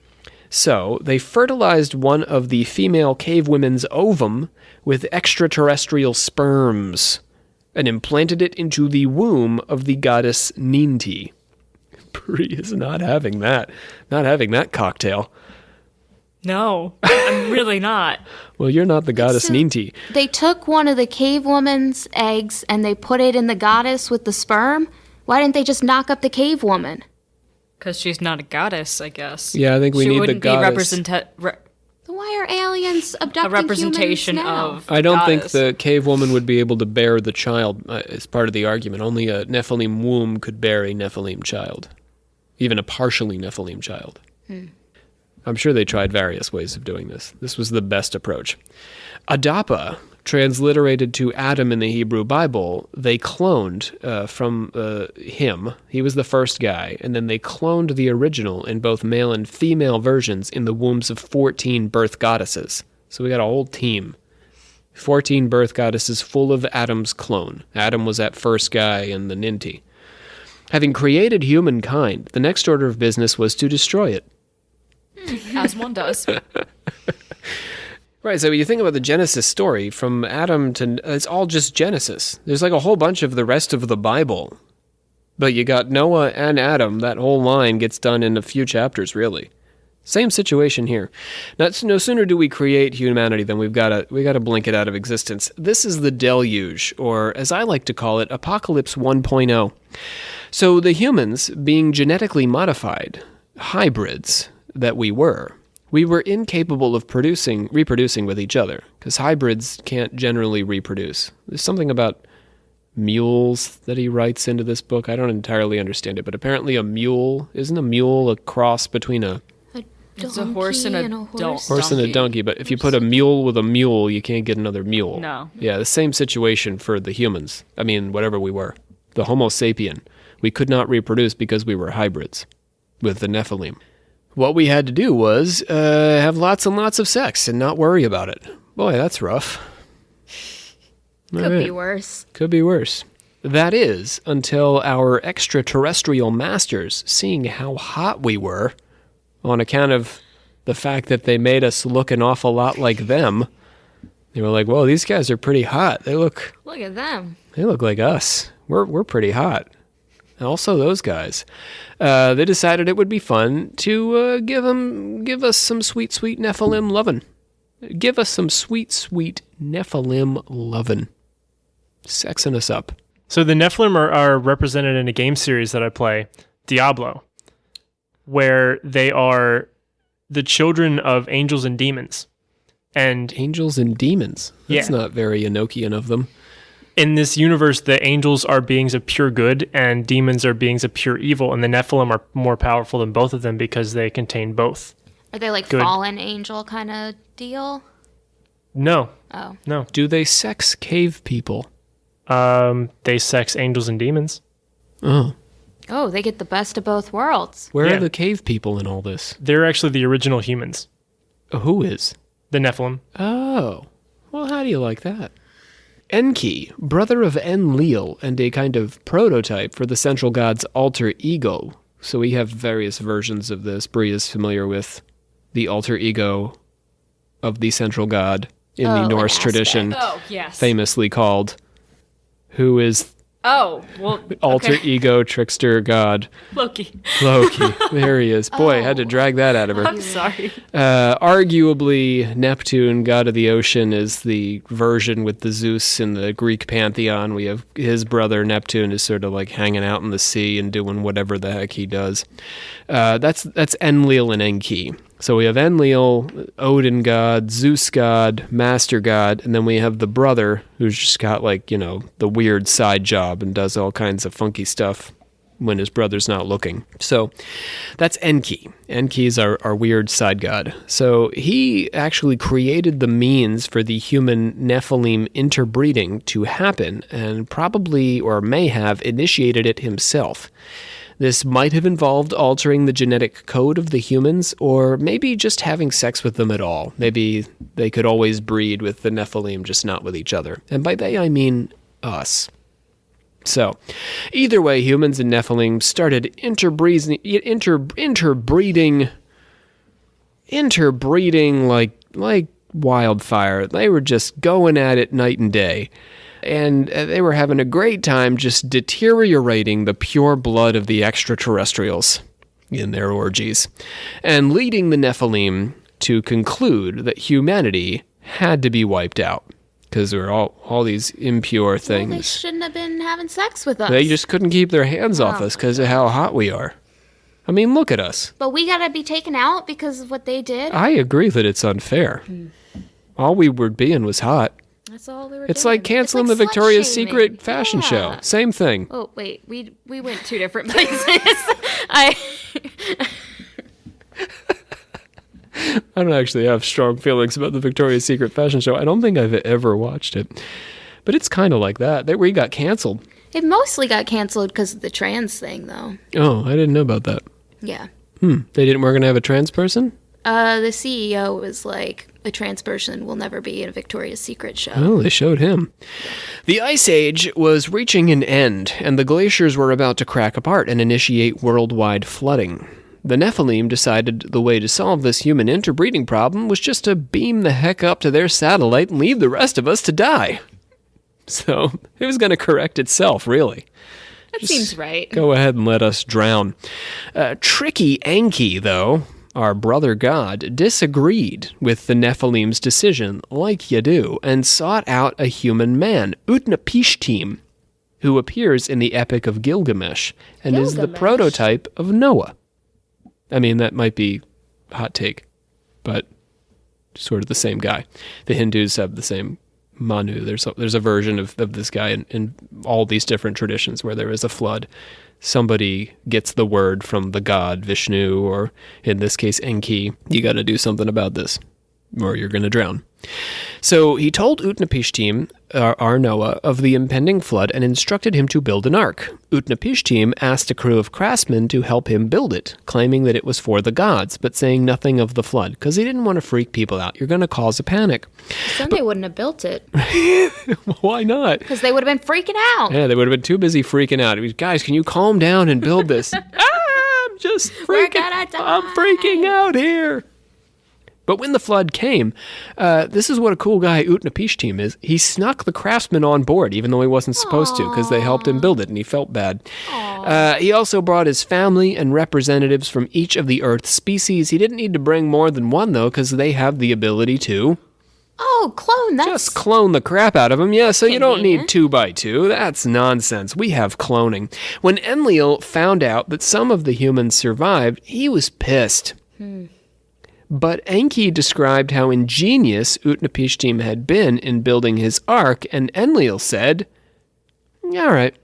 So they fertilized one of the female cave women's ovum with extraterrestrial sperms and implanted it into the womb of the goddess Ninti. Bree is not having that cocktail. No, I'm really not. Well, you're not the goddess So- Ninti. They took one of the cave woman's eggs and they put it in the goddess with the sperm. Why didn't they just knock up the cave woman? Because she's not a goddess, I guess. Yeah, I think we she need the wouldn't goddess. be Then why are aliens abducting a representation humans now? of I don't think goddess. the cave woman would be able to bear the child as part of the argument. Only a Nephilim womb could bear a Nephilim child. Even a partially Nephilim child. I'm sure they tried various ways of doing this. This was the best approach. Adapa, transliterated to Adam in the Hebrew Bible, they cloned from him. He was the first guy. And then they cloned the original in both male and female versions in the wombs of 14 birth goddesses. So we got a whole team. 14 birth goddesses full of Adam's clone. Adam was that first guy in the Ninti. Having created humankind, the next order of business was to destroy it. As one does. Right, so you think about the Genesis story, from Adam to... It's all just Genesis. There's like a whole bunch of the rest of the Bible. But you got Noah and Adam, that whole line gets done in a few chapters, really. Same situation here. No sooner do we create humanity than we got to blink it out of existence. This is the deluge, or as I like to call it, Apocalypse 1.0. So the humans, being genetically modified hybrids that we were incapable of reproducing with each other, because hybrids can't generally reproduce. There's something about mules that he writes into this book. I don't entirely understand it, but apparently isn't a mule a cross between it's a horse and a horse and a donkey, but if you put a mule with a mule, you can't get another mule. No. Yeah, the same situation for the humans. I mean, whatever we were. The Homo sapien. We could not reproduce because we were hybrids with the Nephilim. What we had to do was have lots and lots of sex and not worry about it. Boy, that's rough. Could be worse. Could be worse. That is, until our extraterrestrial masters, seeing how hot we were, on account of the fact that they made us look an awful lot like them, they were like, "Whoa, these guys are pretty hot. Look at them. They look like us. We're pretty hot." Also, those guys. They decided it would be fun to give us some sweet, sweet Nephilim lovin'. Give us some sweet, sweet Nephilim lovin'. Sexing us up. So the Nephilim are represented in a game series that I play, Diablo, where they are the children of angels and demons. And angels and demons? That's Yeah. not very Enochian of them. In this universe, the angels are beings of pure good and demons are beings of pure evil, and the Nephilim are more powerful than both of them because they contain both. Are they like Good. fallen angel kind of deal? No. Oh. No. Do they sex cave people? They sex angels and demons. Oh. Oh, they get the best of both worlds. Where Yeah. are the cave people in all this? They're actually the original humans, Who is? the Nephilim. Oh. Well, how do you like that? Enki, brother of Enlil, and a kind of prototype for the central god's alter ego. So we have various versions of this. Bree is familiar with the alter ego of the central god in the an Norse aspect. tradition, Oh, yes. famously called, who is Oh, well, alter okay. ego trickster god Loki. Loki. There he is. Boy, I had to drag that out of her. I'm sorry. Arguably, Neptune, god of the ocean, is the version with the Zeus in the Greek pantheon. We have his brother Neptune is sort of like hanging out in the sea and doing whatever the heck he does. That's Enlil and Enki. So we have Enlil, Odin god, Zeus god, master god, and then we have the brother who's just got the weird side job and does all kinds of funky stuff when his brother's not looking. So that's Enki. Enki is our weird side god. So he actually created the means for the human Nephilim interbreeding to happen and probably or may have initiated it himself. This might have involved altering the genetic code of the humans, or maybe just having sex with them at all. Maybe they could always breed with the Nephilim, just not with each other. And by they, I mean us. So, either way, humans and Nephilim started interbreeding like wildfire. They were just going at it night and day. And they were having a great time just deteriorating the pure blood of the extraterrestrials in their orgies, and leading the Nephilim to conclude that humanity had to be wiped out because there were all these impure things. Well, they shouldn't have been having sex with us. They just couldn't keep their hands off us because of how hot we are. I mean, look at us. But we gotta be taken out because of what they did. I agree that it's unfair. All we were being was hot. That's all we were It's doing. like canceling It's the like Victoria's slut-shaming. Secret fashion show. Yeah. Same thing. Oh, wait. We went two different places. I don't actually have strong feelings about the Victoria's Secret fashion show. I don't think I've ever watched it. But it's kind of like that. We got canceled. It mostly got canceled because of the trans thing, though. Oh, I didn't know about that. Yeah. They didn't we're going to have a trans person? The CEO was like, a trans person will never be in a Victoria's Secret show. Oh, they showed him. The Ice Age was reaching an end, and the glaciers were about to crack apart and initiate worldwide flooding. The Nephilim decided the way to solve this human interbreeding problem was just to beam the heck up to their satellite and leave the rest of us to die. So it was going to correct itself, really. That seems right. Go ahead and let us drown. Tricky Enki, though, our brother god, disagreed with the Nephilim's decision, like you do, and sought out a human man, Utnapishtim, who appears in the Epic of Gilgamesh and is the Gilgamesh? prototype of Noah. I mean, that might be a hot take, but sort of the same guy. The Hindus have the same Manu. There's a version of this guy in all these different traditions where there is a flood. Somebody gets the word from the god Vishnu, or in this case Enki. You got to do something about this, or you're going to drown. So he told Utnapishtim, our Noah, of the impending flood and instructed him to build an ark. Utnapishtim asked a crew of craftsmen to help him build it, claiming that it was for the gods, but saying nothing of the flood, because he didn't want to freak people out. You're going to cause a panic. Then they wouldn't have built it Why not? because they would have been freaking out. Yeah, they would have been too busy freaking out. Guys, can you calm down and build this? I'm just We're freaking. gonna die. I'm freaking out here. But when the flood came, this is what a cool guy Utnapishtim is. He snuck the craftsmen on board, even though he wasn't supposed to, because they helped him build it, and he felt bad. He also brought his family and representatives from each of the Earth species. He didn't need to bring more than one, though, because they have the ability to Oh, clone. That's just clone the crap out of them. Yeah, so you don't need Convenient. 2x2. That's nonsense. We have cloning. When Enlil found out that some of the humans survived, he was pissed. But Enki described how ingenious Utnapishtim had been in building his ark, and Enlil said, all right,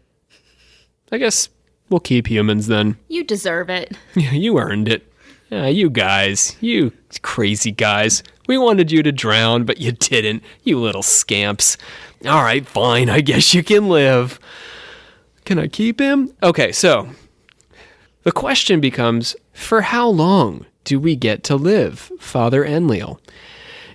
I guess we'll keep humans then. You deserve it. You earned it. You guys, you crazy guys. We wanted you to drown, but you didn't, you little scamps. All right, fine, I guess you can live. Can I keep him? Okay, so the question becomes, for how long do we get to live, Father Enlil?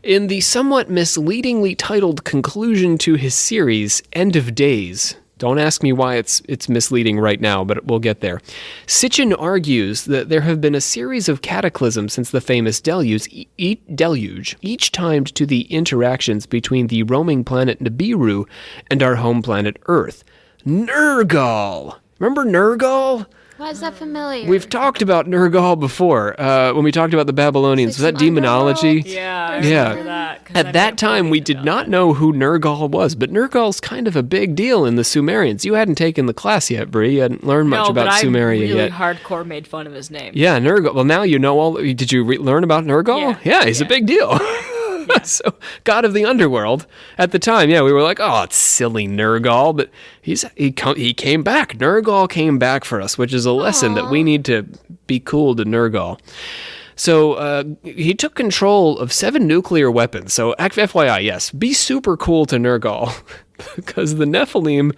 In the somewhat misleadingly titled conclusion to his series, End of Days, don't ask me why it's misleading right now, but we'll get there. Sitchin argues that there have been a series of cataclysms since the famous deluge, each timed to the interactions between the roaming planet Nibiru and our home planet Earth. Nergal! Remember Nergal? Why is that familiar? We've talked about Nergal before, when we talked about the Babylonians. Was that some demonology? Yeah, I Yeah. remember that. 'cause At I that kept time, reading we did about not it. know who Nergal was, but Nergal's kind of a big deal in the Sumerians. You hadn't taken the class yet, Bree. You hadn't learned much No, about but I Sumeria really yet. hardcore made fun of his name. Yeah, Nergal. Well, now you know all. Did you learn about Nergal? Yeah. He's a Yeah. big deal. So, god of the underworld. At the time, yeah, we were like, oh, it's silly Nergal, but he came back. Nergal came back for us, which is a lesson that we need to be cool to Nergal. So he took control of 7 nuclear weapons. So FYI, yes, be super cool to Nergal, because the Nephilim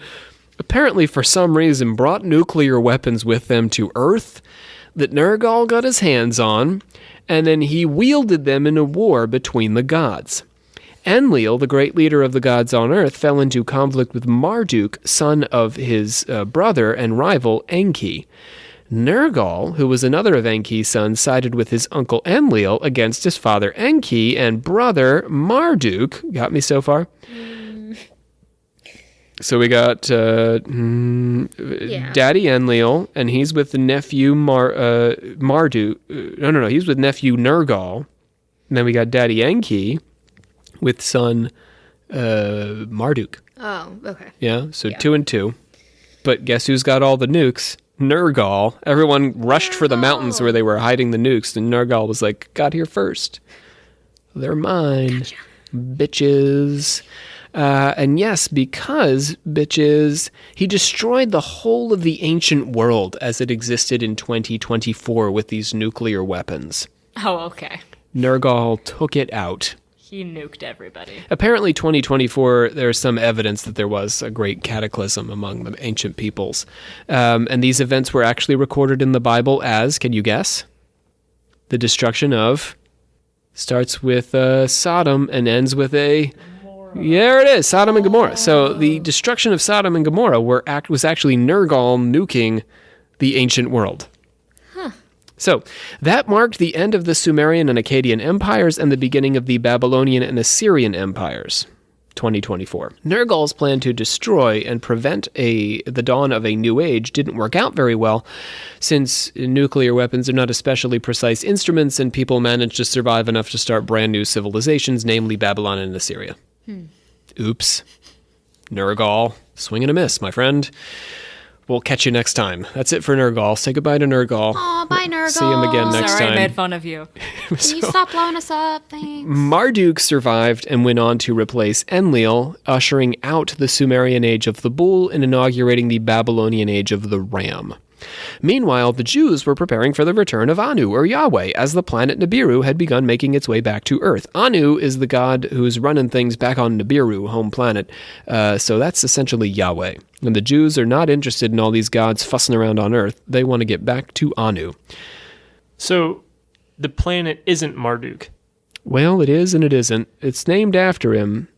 apparently for some reason brought nuclear weapons with them to Earth that Nergal got his hands on, and then he wielded them in a war between the gods. Enlil, the great leader of the gods on Earth, fell into conflict with Marduk, son of his brother and rival Enki. Nergal, who was another of Enki's sons, sided with his uncle Enlil against his father Enki and brother Marduk. Got me so far? So we got Daddy Enlil, and he's with the nephew Marduk. No, he's with nephew Nergal. And then we got Daddy Enki with son Marduk. Oh, okay. Yeah, so 2 and 2. But guess who's got all the nukes? Nergal. Everyone rushed for the mountains where they were hiding the nukes, and Nergal was like, got here first. They're mine. Gotcha. Bitches. And yes, because, bitches, he destroyed the whole of the ancient world as it existed in 2024 with these nuclear weapons. Oh, okay. Nergal took it out. He nuked everybody. Apparently, 2024, there's some evidence that there was a great cataclysm among the ancient peoples. And these events were actually recorded in the Bible as, can you guess? The destruction of, starts with Sodom and ends with a... Yeah, there it is, Sodom and Gomorrah. So the destruction of Sodom and Gomorrah was actually Nergal nuking the ancient world. So that marked the end of the Sumerian and Akkadian empires and the beginning of the Babylonian and Assyrian empires. 2024. Nergal's plan to destroy and prevent the dawn of a new age didn't work out very well, since nuclear weapons are not especially precise instruments, and people managed to survive enough to start brand new civilizations, namely Babylon and Assyria. Oops. Nergal. Swing and a miss, my friend. We'll catch you next time. That's it for Nergal. Say goodbye to Nergal. Aw, bye, Nergal. See him again next Sorry, time. I made fun of you. Can you stop blowing us up? Thanks. Marduk survived and went on to replace Enlil, ushering out the Sumerian age of the bull and inaugurating the Babylonian age of the ram. Meanwhile, the Jews were preparing for the return of Anu, or Yahweh, as the planet Nibiru had begun making its way back to Earth. Anu is the god who's running things back on Nibiru, home planet, so that's essentially Yahweh. And the Jews are not interested in all these gods fussing around on Earth. They want to get back to Anu. So the planet isn't Marduk. Well, it is and it isn't. It's named after him.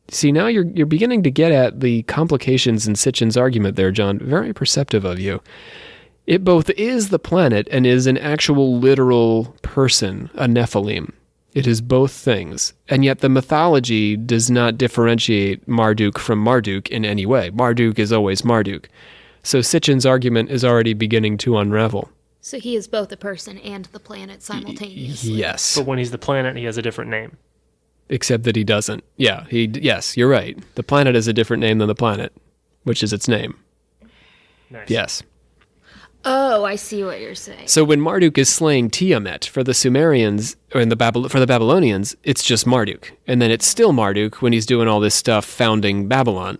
See, now you're beginning to get at the complications in Sitchin's argument there, John. Very perceptive of you. It both is the planet and is an actual literal person, a Nephilim. It is both things. And yet the mythology does not differentiate Marduk from Marduk in any way. Marduk is always Marduk. So Sitchin's argument is already beginning to unravel. So he is both a person and the planet simultaneously. Yes. But when he's the planet, he has a different name. Except that he doesn't. Yeah, yes, you're right. The planet has a different name than the planet, which is its name. Nice. Yes. Oh, I see what you're saying. So when Marduk is slaying Tiamat for the Sumerians, or for the Babylonians, it's just Marduk. And then it's still Marduk when he's doing all this stuff founding Babylon.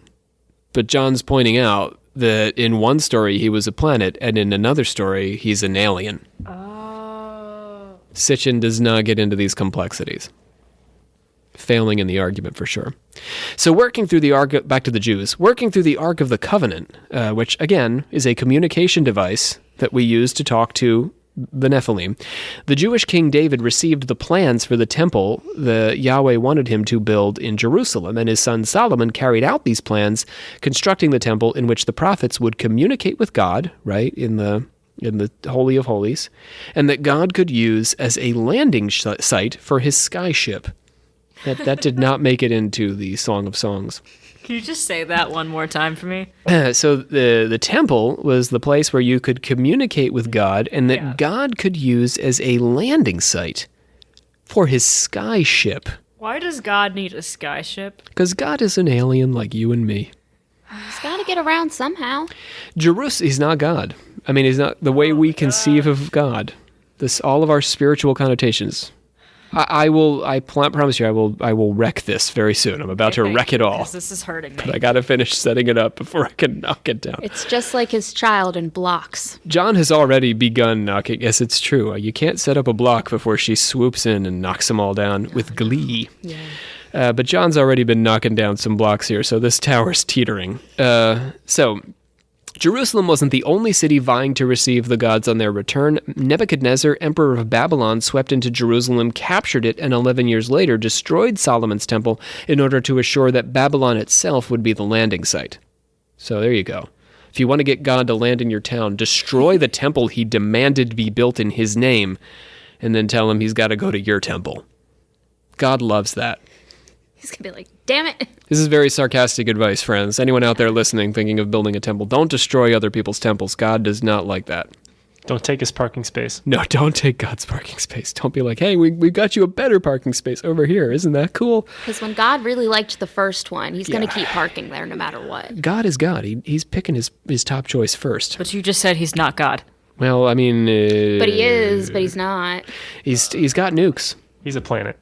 But John's pointing out that in one story he was a planet, and in another story he's an alien. Oh. Sitchin does not get into these complexities. Failing in the argument for sure. So working through the Ark, back to the Jews, working through the Ark of the Covenant, which again is a communication device that we use to talk to the Nephilim, the Jewish King David received the plans for the temple the Yahweh wanted him to build in Jerusalem, and his son Solomon carried out these plans, constructing the temple in which the prophets would communicate with God, right, in the Holy of Holies, and that God could use as a landing site for his skyship. That did not make it into the Song of Songs. Can you just say that one more time for me? So the temple was the place where you could communicate with God, and that God could use as a landing site for his skyship. Why does God need a skyship? Because God is an alien like you and me. He's got to get around somehow. He's not God. I mean, he's not the way we conceive of God. All of our spiritual connotations. I promise you, I will wreck this very soon. I'm about to wreck it all. This is hurting me. But I got to finish setting it up before I can knock it down. It's just like his child in blocks. John has already begun knocking. Yes, it's true. You can't set up a block before she swoops in and knocks them all down with glee. Yeah. But John's already been knocking down some blocks here, so this tower's teetering. So Jerusalem wasn't the only city vying to receive the gods on their return. Nebuchadnezzar, emperor of Babylon, swept into Jerusalem, captured it, and 11 years later destroyed Solomon's temple in order to assure that Babylon itself would be the landing site. So there you go. If you want to get God to land in your town, destroy the temple he demanded be built in his name, and then tell him he's got to go to your temple. God loves that. He's going to be like, damn it. This is very sarcastic advice, friends. Anyone out there listening thinking of building a temple, don't destroy other people's temples. God does not like that. Don't take his parking space. No, don't take God's parking space. Don't be like, hey, we got you a better parking space over here. Isn't that cool? Because when God really liked the first one, he's going to keep parking there no matter what. God is God. He's picking his top choice first. But you just said he's not God. Well, I mean... but he is, but he's not. He's got nukes. He's a planet.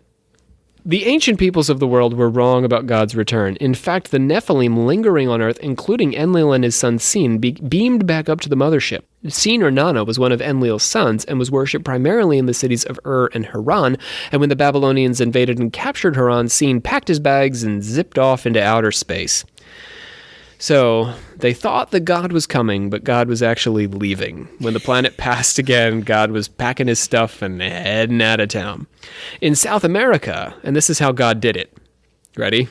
The ancient peoples of the world were wrong about God's return. In fact, the Nephilim lingering on Earth, including Enlil and his son Sin, beamed back up to the mothership. Sin or Nana was one of Enlil's sons and was worshipped primarily in the cities of Ur and Haran, and when the Babylonians invaded and captured Haran, Sin packed his bags and zipped off into outer space. So, they thought that God was coming, but God was actually leaving. When the planet passed again, God was packing his stuff and heading out of town. In South America, and this is how God did it. Ready?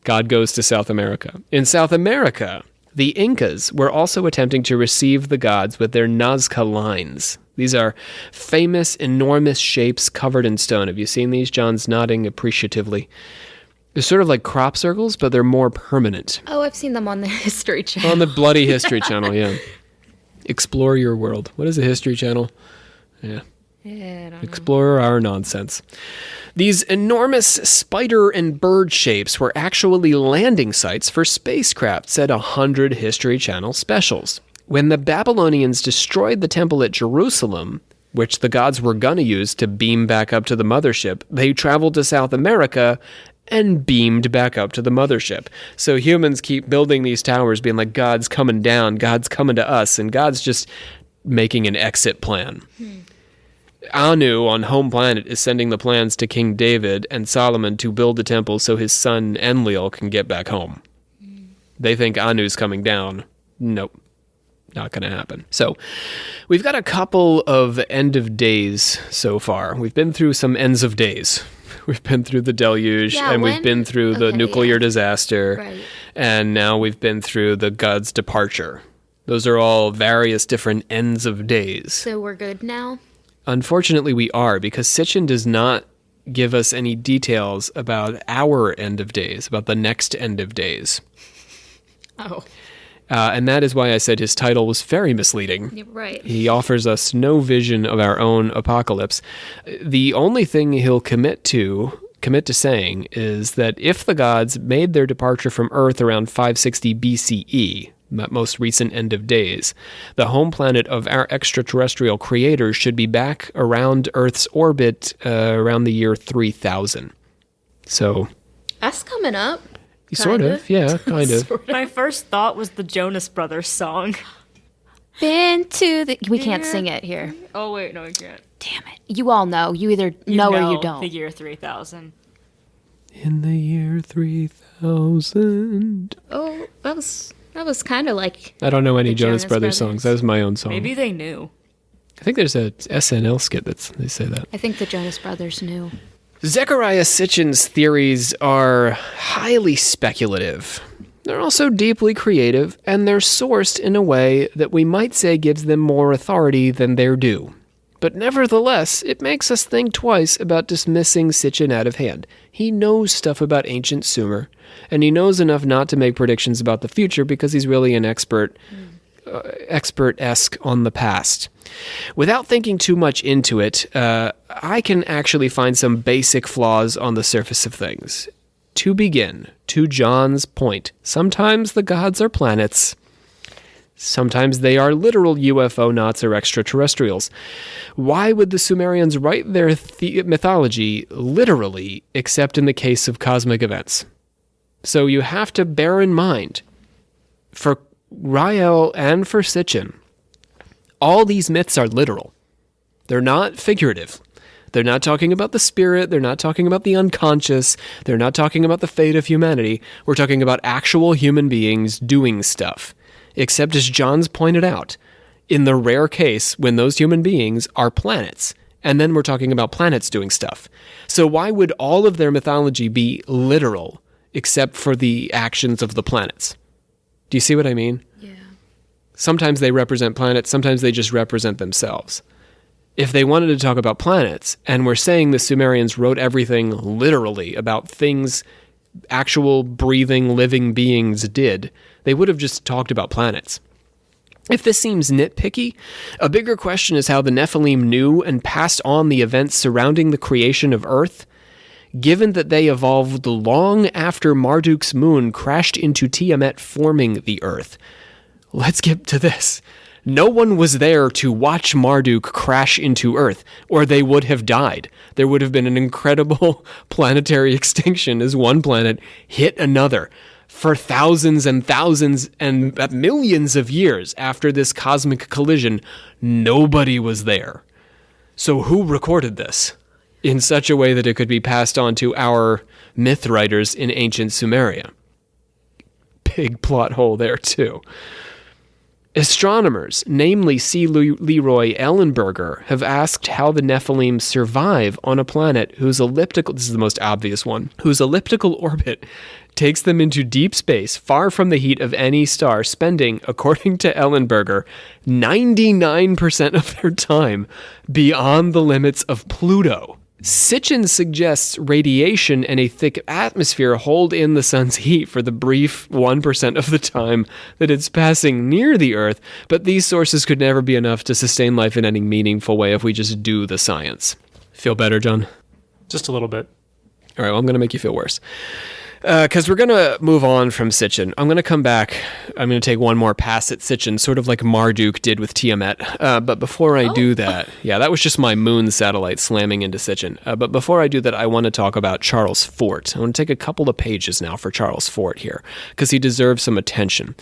God goes to South America. In South America, the Incas were also attempting to receive the gods with their Nazca lines. These are famous, enormous shapes covered in stone. Have you seen these? John's nodding appreciatively. They're sort of like crop circles, but they're more permanent. Oh, I've seen them on the History Channel. On the bloody History Channel, yeah. Explore your world. What is the History Channel? Yeah. Yeah, I don't know. Explore our nonsense. These enormous spider and bird shapes were actually landing sites for spacecraft, said 100 History Channel specials. When the Babylonians destroyed the temple at Jerusalem, which the gods were going to use to beam back up to the mothership, they traveled to South America and beamed back up to the mothership. So humans keep building these towers being like, God's coming down, God's coming to us, and God's just making an exit plan. Anu on home planet is sending the plans to King David and Solomon to build the temple so his son Enlil can get back home. They think Anu's coming down. Nope. Not going to happen. So we've got a couple of end of days so far. We've been through some ends of days. We've been through the deluge, and we've been through the nuclear disaster, Right. and now we've been through the God's departure. Those are all various different ends of days. So we're good now? Unfortunately, we are, because Sitchin does not give us any details about our end of days, about the next end of days. Oh. And that is why I said his title was very misleading. You're right. He offers us no vision of our own apocalypse. The only thing he'll commit to saying is that if the gods made their departure from Earth around 560 BCE, that most recent end of days, the home planet of our extraterrestrial creators should be back around Earth's orbit around the year 3000. So... That's coming up. Sort of, yeah, kind of. My first thought was the Jonas Brothers song. Been to the... We can't sing it here. Oh, wait, no, I can't. Damn it. You all know. You either know or you don't. The year 3000. In the year 3000. Oh, that was kind of like... I don't know any The Jonas Jonas Brothers songs. That was my own song. Maybe they knew. I think there's a SNL skit that they say that. I think the Jonas Brothers knew. Zechariah Sitchin's theories are highly speculative. They're also deeply creative, and they're sourced in a way that we might say gives them more authority than their due. But nevertheless, it makes us think twice about dismissing Sitchin out of hand. He knows stuff about ancient Sumer, and he knows enough not to make predictions about the future because he's really an expert-esque on the past. Without thinking too much into it, I can actually find some basic flaws on the surface of things. To begin, to John's point, sometimes the gods are planets. Sometimes they are literal UFO knots or extraterrestrials. Why would the Sumerians write their mythology literally, except in the case of cosmic events? So you have to bear in mind, for Rael and for Sitchin, all these myths are literal. They're not figurative. They're not talking about the spirit. They're not talking about the unconscious. They're not talking about the fate of humanity. We're talking about actual human beings doing stuff. Except, as John's pointed out, in the rare case when those human beings are planets. And then we're talking about planets doing stuff. So why would all of their mythology be literal, except for the actions of the planets? Do you see what I mean? Yeah. Sometimes they represent planets, sometimes they just represent themselves. If they wanted to talk about planets, and we're saying the Sumerians wrote everything literally about things actual breathing, living beings did, they would have just talked about planets. If this seems nitpicky, a bigger question is how the Nephilim knew and passed on the events surrounding the creation of Earth, given that they evolved long after Marduk's moon crashed into Tiamat, forming the Earth. Let's get to this. No one was there to watch Marduk crash into Earth, or they would have died. There would have been an incredible planetary extinction as one planet hit another for thousands and thousands and millions of years after this cosmic collision. Nobody was there. So who recorded this in such a way that it could be passed on to our myth writers in ancient Sumeria? Big plot hole there, too. Astronomers, namely C. Leroy Ellenberger, have asked how the Nephilim survive on a planet whose elliptical, this is the most obvious one, whose elliptical orbit takes them into deep space, far from the heat of any star, spending, according to Ellenberger, 99% of their time beyond the limits of Pluto. Sitchin suggests radiation and a thick atmosphere hold in the sun's heat for the brief 1% of the time that it's passing near the Earth, but these sources could never be enough to sustain life in any meaningful way if we just do the science. Feel better, John? Just a little bit. All right, well, I'm going to make you feel worse. Because we're going to move on from Sitchin. I'm going to come back. I'm going to take one more pass at Sitchin, sort of like Marduk did with Tiamat. But before I do that, yeah, that was just my moon satellite slamming into Sitchin. But before I do that, I want to talk about Charles Fort. I want to take a couple of pages now for Charles Fort here, because he deserves some attention.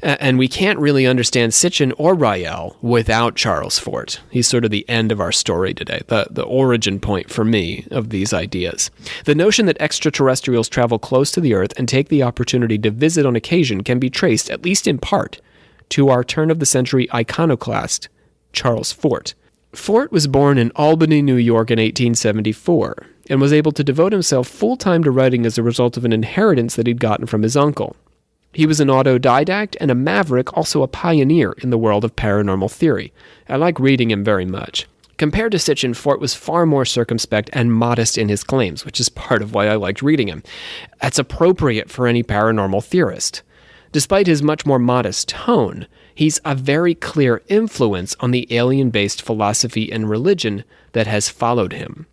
And we can't really understand Sitchin or Rael without Charles Fort. He's sort of the end of our story today, the origin point for me of these ideas. The notion that extraterrestrials travel close to the Earth and take the opportunity to visit on occasion can be traced, at least in part, to our turn-of-the-century iconoclast, Charles Fort. Fort was born in Albany, New York in 1874, and was able to devote himself full-time to writing as a result of an inheritance that he'd gotten from his uncle. He was an autodidact and a maverick, also a pioneer in the world of paranormal theory. I like reading him very much. Compared to Sitchin, Fort was far more circumspect and modest in his claims, which is part of why I liked reading him. That's appropriate for any paranormal theorist. Despite his much more modest tone, he's a very clear influence on the alien-based philosophy and religion that has followed him.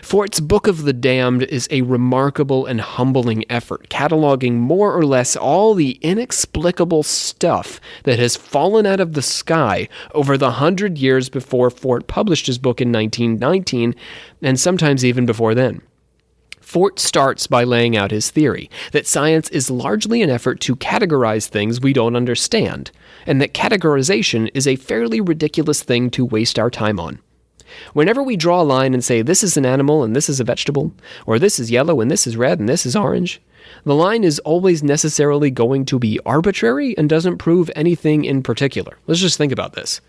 Fort's Book of the Damned is a remarkable and humbling effort, cataloging more or less all the inexplicable stuff that has fallen out of the sky over the 100 years before Fort published his book in 1919, and sometimes even before then. Fort starts by laying out his theory that science is largely an effort to categorize things we don't understand, and that categorization is a fairly ridiculous thing to waste our time on. Whenever we draw a line and say this is an animal and this is a vegetable, or this is yellow and this is red and this is orange, the line is always necessarily going to be arbitrary and doesn't prove anything in particular. Let's just think about this.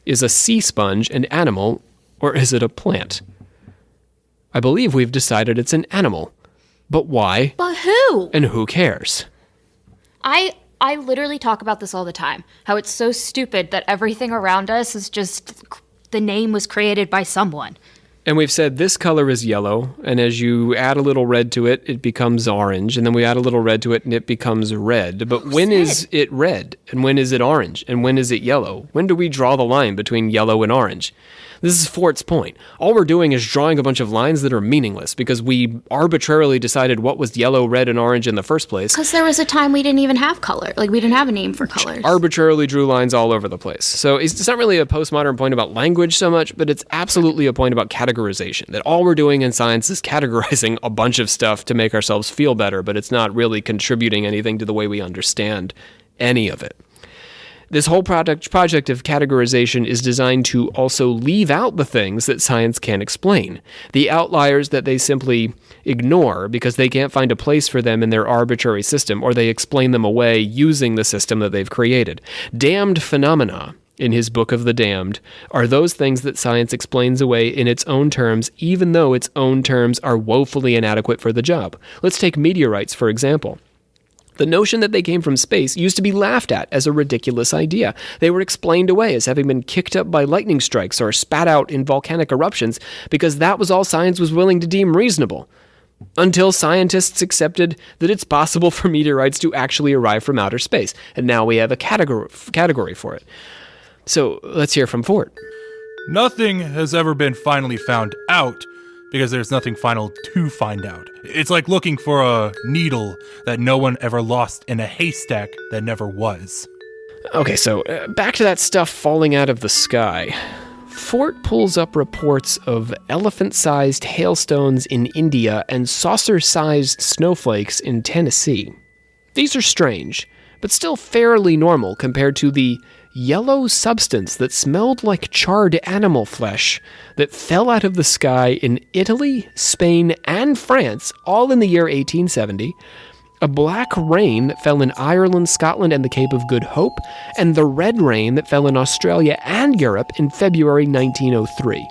Is a sea sponge an animal, or is it a plant? I believe we've decided it's an animal. But why? But who? And who cares? I literally talk about this all the time. How it's so stupid that everything around us is just... the name was created by someone. And we've said this color is yellow, and as you add a little red to it, it becomes orange, and then we add a little red to it, and it becomes red. But when is it red? And when is it orange? And when is it yellow? When do we draw the line between yellow and orange? This is Fort's point. All we're doing is drawing a bunch of lines that are meaningless because we arbitrarily decided what was yellow, red, and orange in the first place. Because there was a time we didn't even have color. Like, we didn't have a name for colors. Arbitrarily drew lines all over the place. So it's not really a postmodern point about language so much, but it's absolutely a point about categorization. That all we're doing in science is categorizing a bunch of stuff to make ourselves feel better, but it's not really contributing anything to the way we understand any of it. This whole project of categorization is designed to also leave out the things that science can't explain, the outliers that they simply ignore because they can't find a place for them in their arbitrary system, or they explain them away using the system that they've created. Damned phenomena, in his Book of the Damned, are those things that science explains away in its own terms, even though its own terms are woefully inadequate for the job. Let's take meteorites, for example. The notion that they came from space used to be laughed at as a ridiculous idea. They were explained away as having been kicked up by lightning strikes or spat out in volcanic eruptions because that was all science was willing to deem reasonable. Until scientists accepted that it's possible for meteorites to actually arrive from outer space. And now we have a category for it. So let's hear from Fort. Nothing has ever been finally found out because there's nothing final to find out. It's like looking for a needle that no one ever lost in a haystack that never was. Okay, so back to that stuff falling out of the sky. Fort pulls up reports of elephant-sized hailstones in India and saucer-sized snowflakes in Tennessee. These are strange, but still fairly normal compared to the yellow substance that smelled like charred animal flesh that fell out of the sky in Italy, Spain, and France, all in the year 1870, a black rain that fell in Ireland, Scotland, and the Cape of Good Hope, and the red rain that fell in Australia and Europe in February 1903.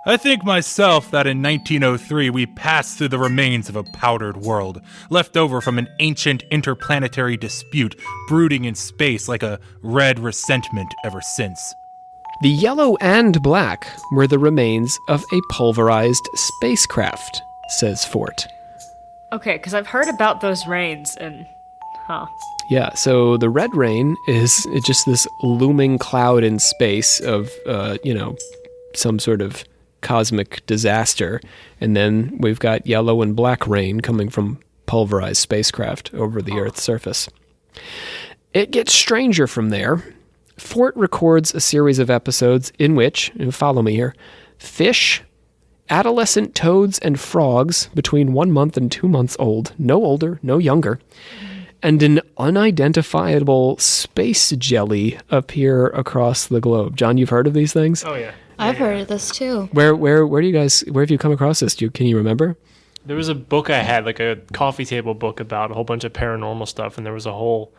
I think myself that in 1903 we passed through the remains of a powdered world, left over from an ancient interplanetary dispute brooding in space like a red resentment ever since. The yellow and black were the remains of a pulverized spacecraft, says Fort. Okay, because I've heard about those rains and, Yeah, so the red rain is just this looming cloud in space of, some sort of cosmic disaster. And then we've got yellow and black rain coming from pulverized spacecraft over the Earth's surface. It gets stranger from there. Fort records a series of episodes in which, follow me here, fish, adolescent toads and frogs between 1 month and 2 months old, no older, no younger, and an unidentifiable space jelly appear across the globe. John, you've heard of these things? Oh, yeah. I've heard of this too. Where have you come across this? Can you remember? There was a book I had, like a coffee table book about a whole bunch of paranormal stuff, and there was a whole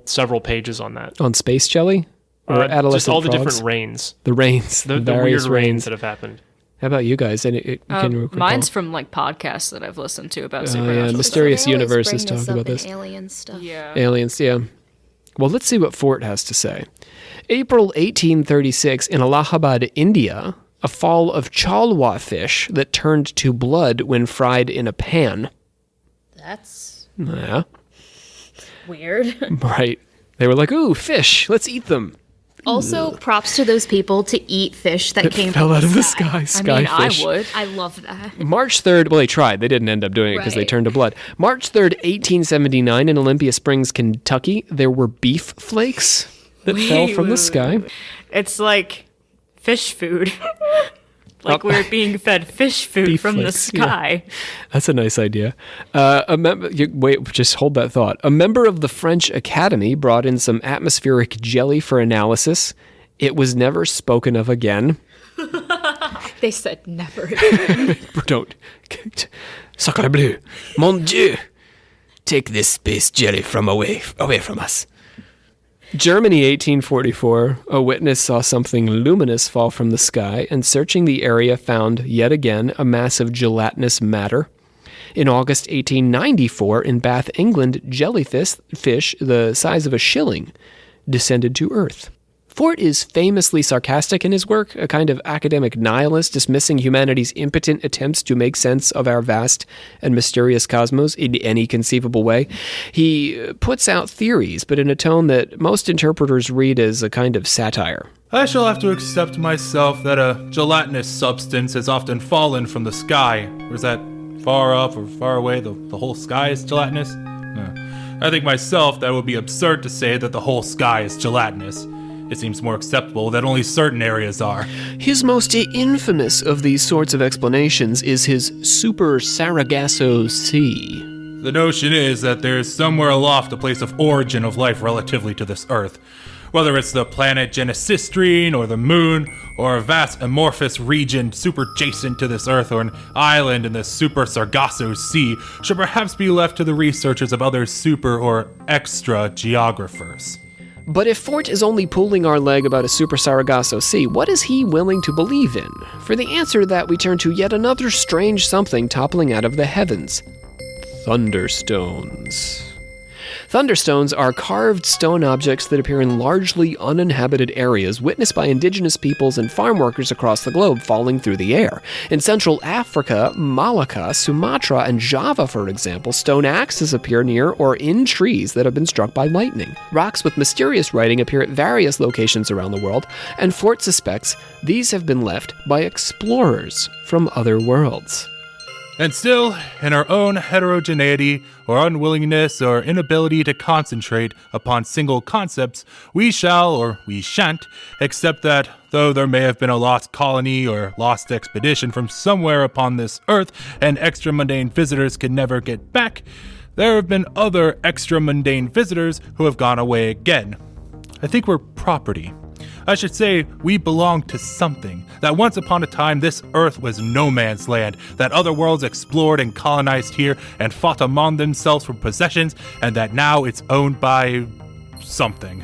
several pages on that. On space jelly? Or adolescent just all the frogs? different rains. The rains. The various weird rains that have happened. How about you guys? Can you recall? mine's from like podcasts that I've listened to about yeah, supernatural Mysterious They always Universes bring talk up about in this. alien stuff. stuff. Yeah. Aliens, yeah. Well, let's see what Fort has to say. April 1836 in Allahabad, India, a fall of chalwa fish that turned to blood when fried in a pan. That's Yeah, weird. right. They were like, ooh, fish, let's eat them. Also, props to those people to eat fish that came Fell from out the of the sky. sky. I mean, Skyfish. I would. I love that. March 3rd, well, they tried. They didn't end up doing it because they Right. turned to blood. March 3rd, 1879, in Olympia Springs, Kentucky, there were beef flakes that fell from the sky. It's like fish food. Like we're being fed fish food Beef from the flakes, yeah. sky. That's a nice idea. Wait, just hold that thought. A member of the French Academy brought in some atmospheric jelly for analysis. It was never spoken of again. They said never. Don't. Sacre bleu. Mon Dieu. Take this space jelly from away from us. Germany, 1844. A witness saw something luminous fall from the sky, and searching the area found, yet again, a mass of gelatinous matter. In August 1894, in Bath, England, jellyfish, the size of a shilling, descended to Earth. Fort is famously sarcastic in his work, a kind of academic nihilist dismissing humanity's impotent attempts to make sense of our vast and mysterious cosmos in any conceivable way. He puts out theories, but in a tone that most interpreters read as a kind of satire. I shall have to accept myself that a gelatinous substance has often fallen from the sky. Or is that far up or far away? The whole sky is gelatinous? I think myself that it would be absurd to say that the whole sky is gelatinous. It seems more acceptable that only certain areas are. His most infamous of these sorts of explanations is his Super Sargasso Sea. The notion is that there is somewhere aloft a place of origin of life relatively to this Earth. Whether it's the planet Genesistrine, or the moon, or a vast amorphous region superjacent to this Earth, or an island in the Super Sargasso Sea, should perhaps be left to the researches of other super or extra geographers. But if Fort is only pulling our leg about a Super Sargasso Sea, what is he willing to believe in? For the answer to that, we turn to yet another strange something toppling out of the heavens. Thunderstones. Thunderstones are carved stone objects that appear in largely uninhabited areas witnessed by indigenous peoples and farm workers across the globe falling through the air. In Central Africa, Malacca, Sumatra, and Java, for example, stone axes appear near or in trees that have been struck by lightning. Rocks with mysterious writing appear at various locations around the world, and Fort suspects these have been left by explorers from other worlds. And still, in our own heterogeneity, or unwillingness, or inability to concentrate upon single concepts, we shall, or we shan't, accept that, though there may have been a lost colony or lost expedition from somewhere upon this Earth, and extra-mundane visitors can never get back, there have been other extra-mundane visitors who have gone away again. I think we're property. I should say we belong to something, that once upon a time this Earth was no man's land, that other worlds explored and colonized here and fought among themselves for possessions, and that now it's owned by something.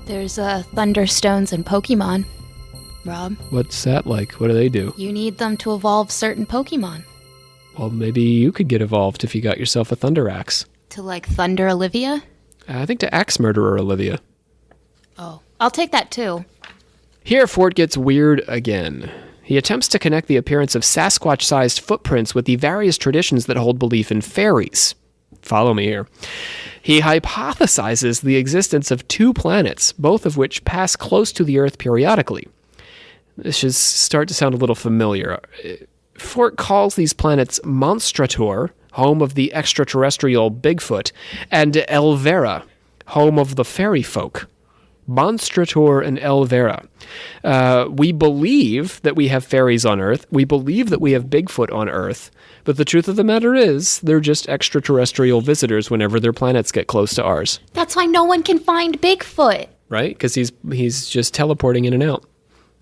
There's Thunderstones in Pokemon, Rob. What's that like? What do they do? You need them to evolve certain Pokemon. Well, maybe you could get evolved if you got yourself a Thunder Axe. To like Thunder Olivia? I think to Axe Murderer Olivia. Oh, I'll take that too. Here, Fort gets weird again. He attempts to connect the appearance of Sasquatch-sized footprints with the various traditions that hold belief in fairies. Follow me here. He hypothesizes the existence of 2 planets, both of which pass close to the Earth periodically. This should start to sound a little familiar. Fort calls these planets Monstrator, home of the extraterrestrial Bigfoot, and Elvera, home of the fairy folk. Monstrator and Elvera. We believe that we have fairies on Earth. We believe that we have Bigfoot on Earth. But the truth of the matter is, they're just extraterrestrial visitors whenever their planets get close to ours. That's why no one can find Bigfoot. Right? Because he's just teleporting in and out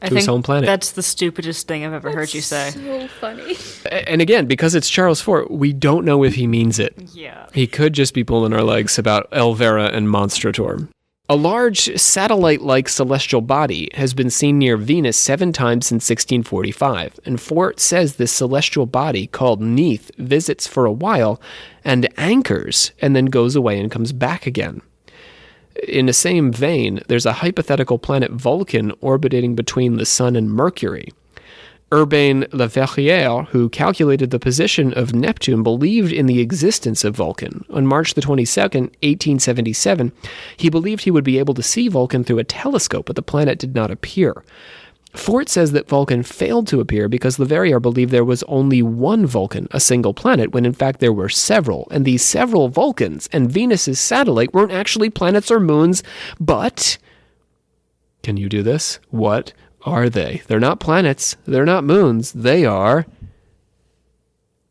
to his home planet. That's the stupidest thing I've ever heard you say. So funny. And again, because it's Charles Fort, we don't know if he means it. Yeah. He could just be pulling our legs about Elvera and Monstrator. A large satellite-like celestial body has been seen near Venus 7 times since 1645, and Fort says this celestial body, called Neith, visits for a while and anchors, and then goes away and comes back again. In the same vein, there's a hypothetical planet Vulcan orbiting between the Sun and Mercury. Urbain Le Verrier, who calculated the position of Neptune, believed in the existence of Vulcan. On March the 22nd, 1877, he believed he would be able to see Vulcan through a telescope, but the planet did not appear. Fort says that Vulcan failed to appear because Le Verrier believed there was only one Vulcan, a single planet, when in fact there were several, and these several Vulcans and Venus's satellite weren't actually planets or moons, but... Can you do this? What are they? They're not planets. They're not moons. They are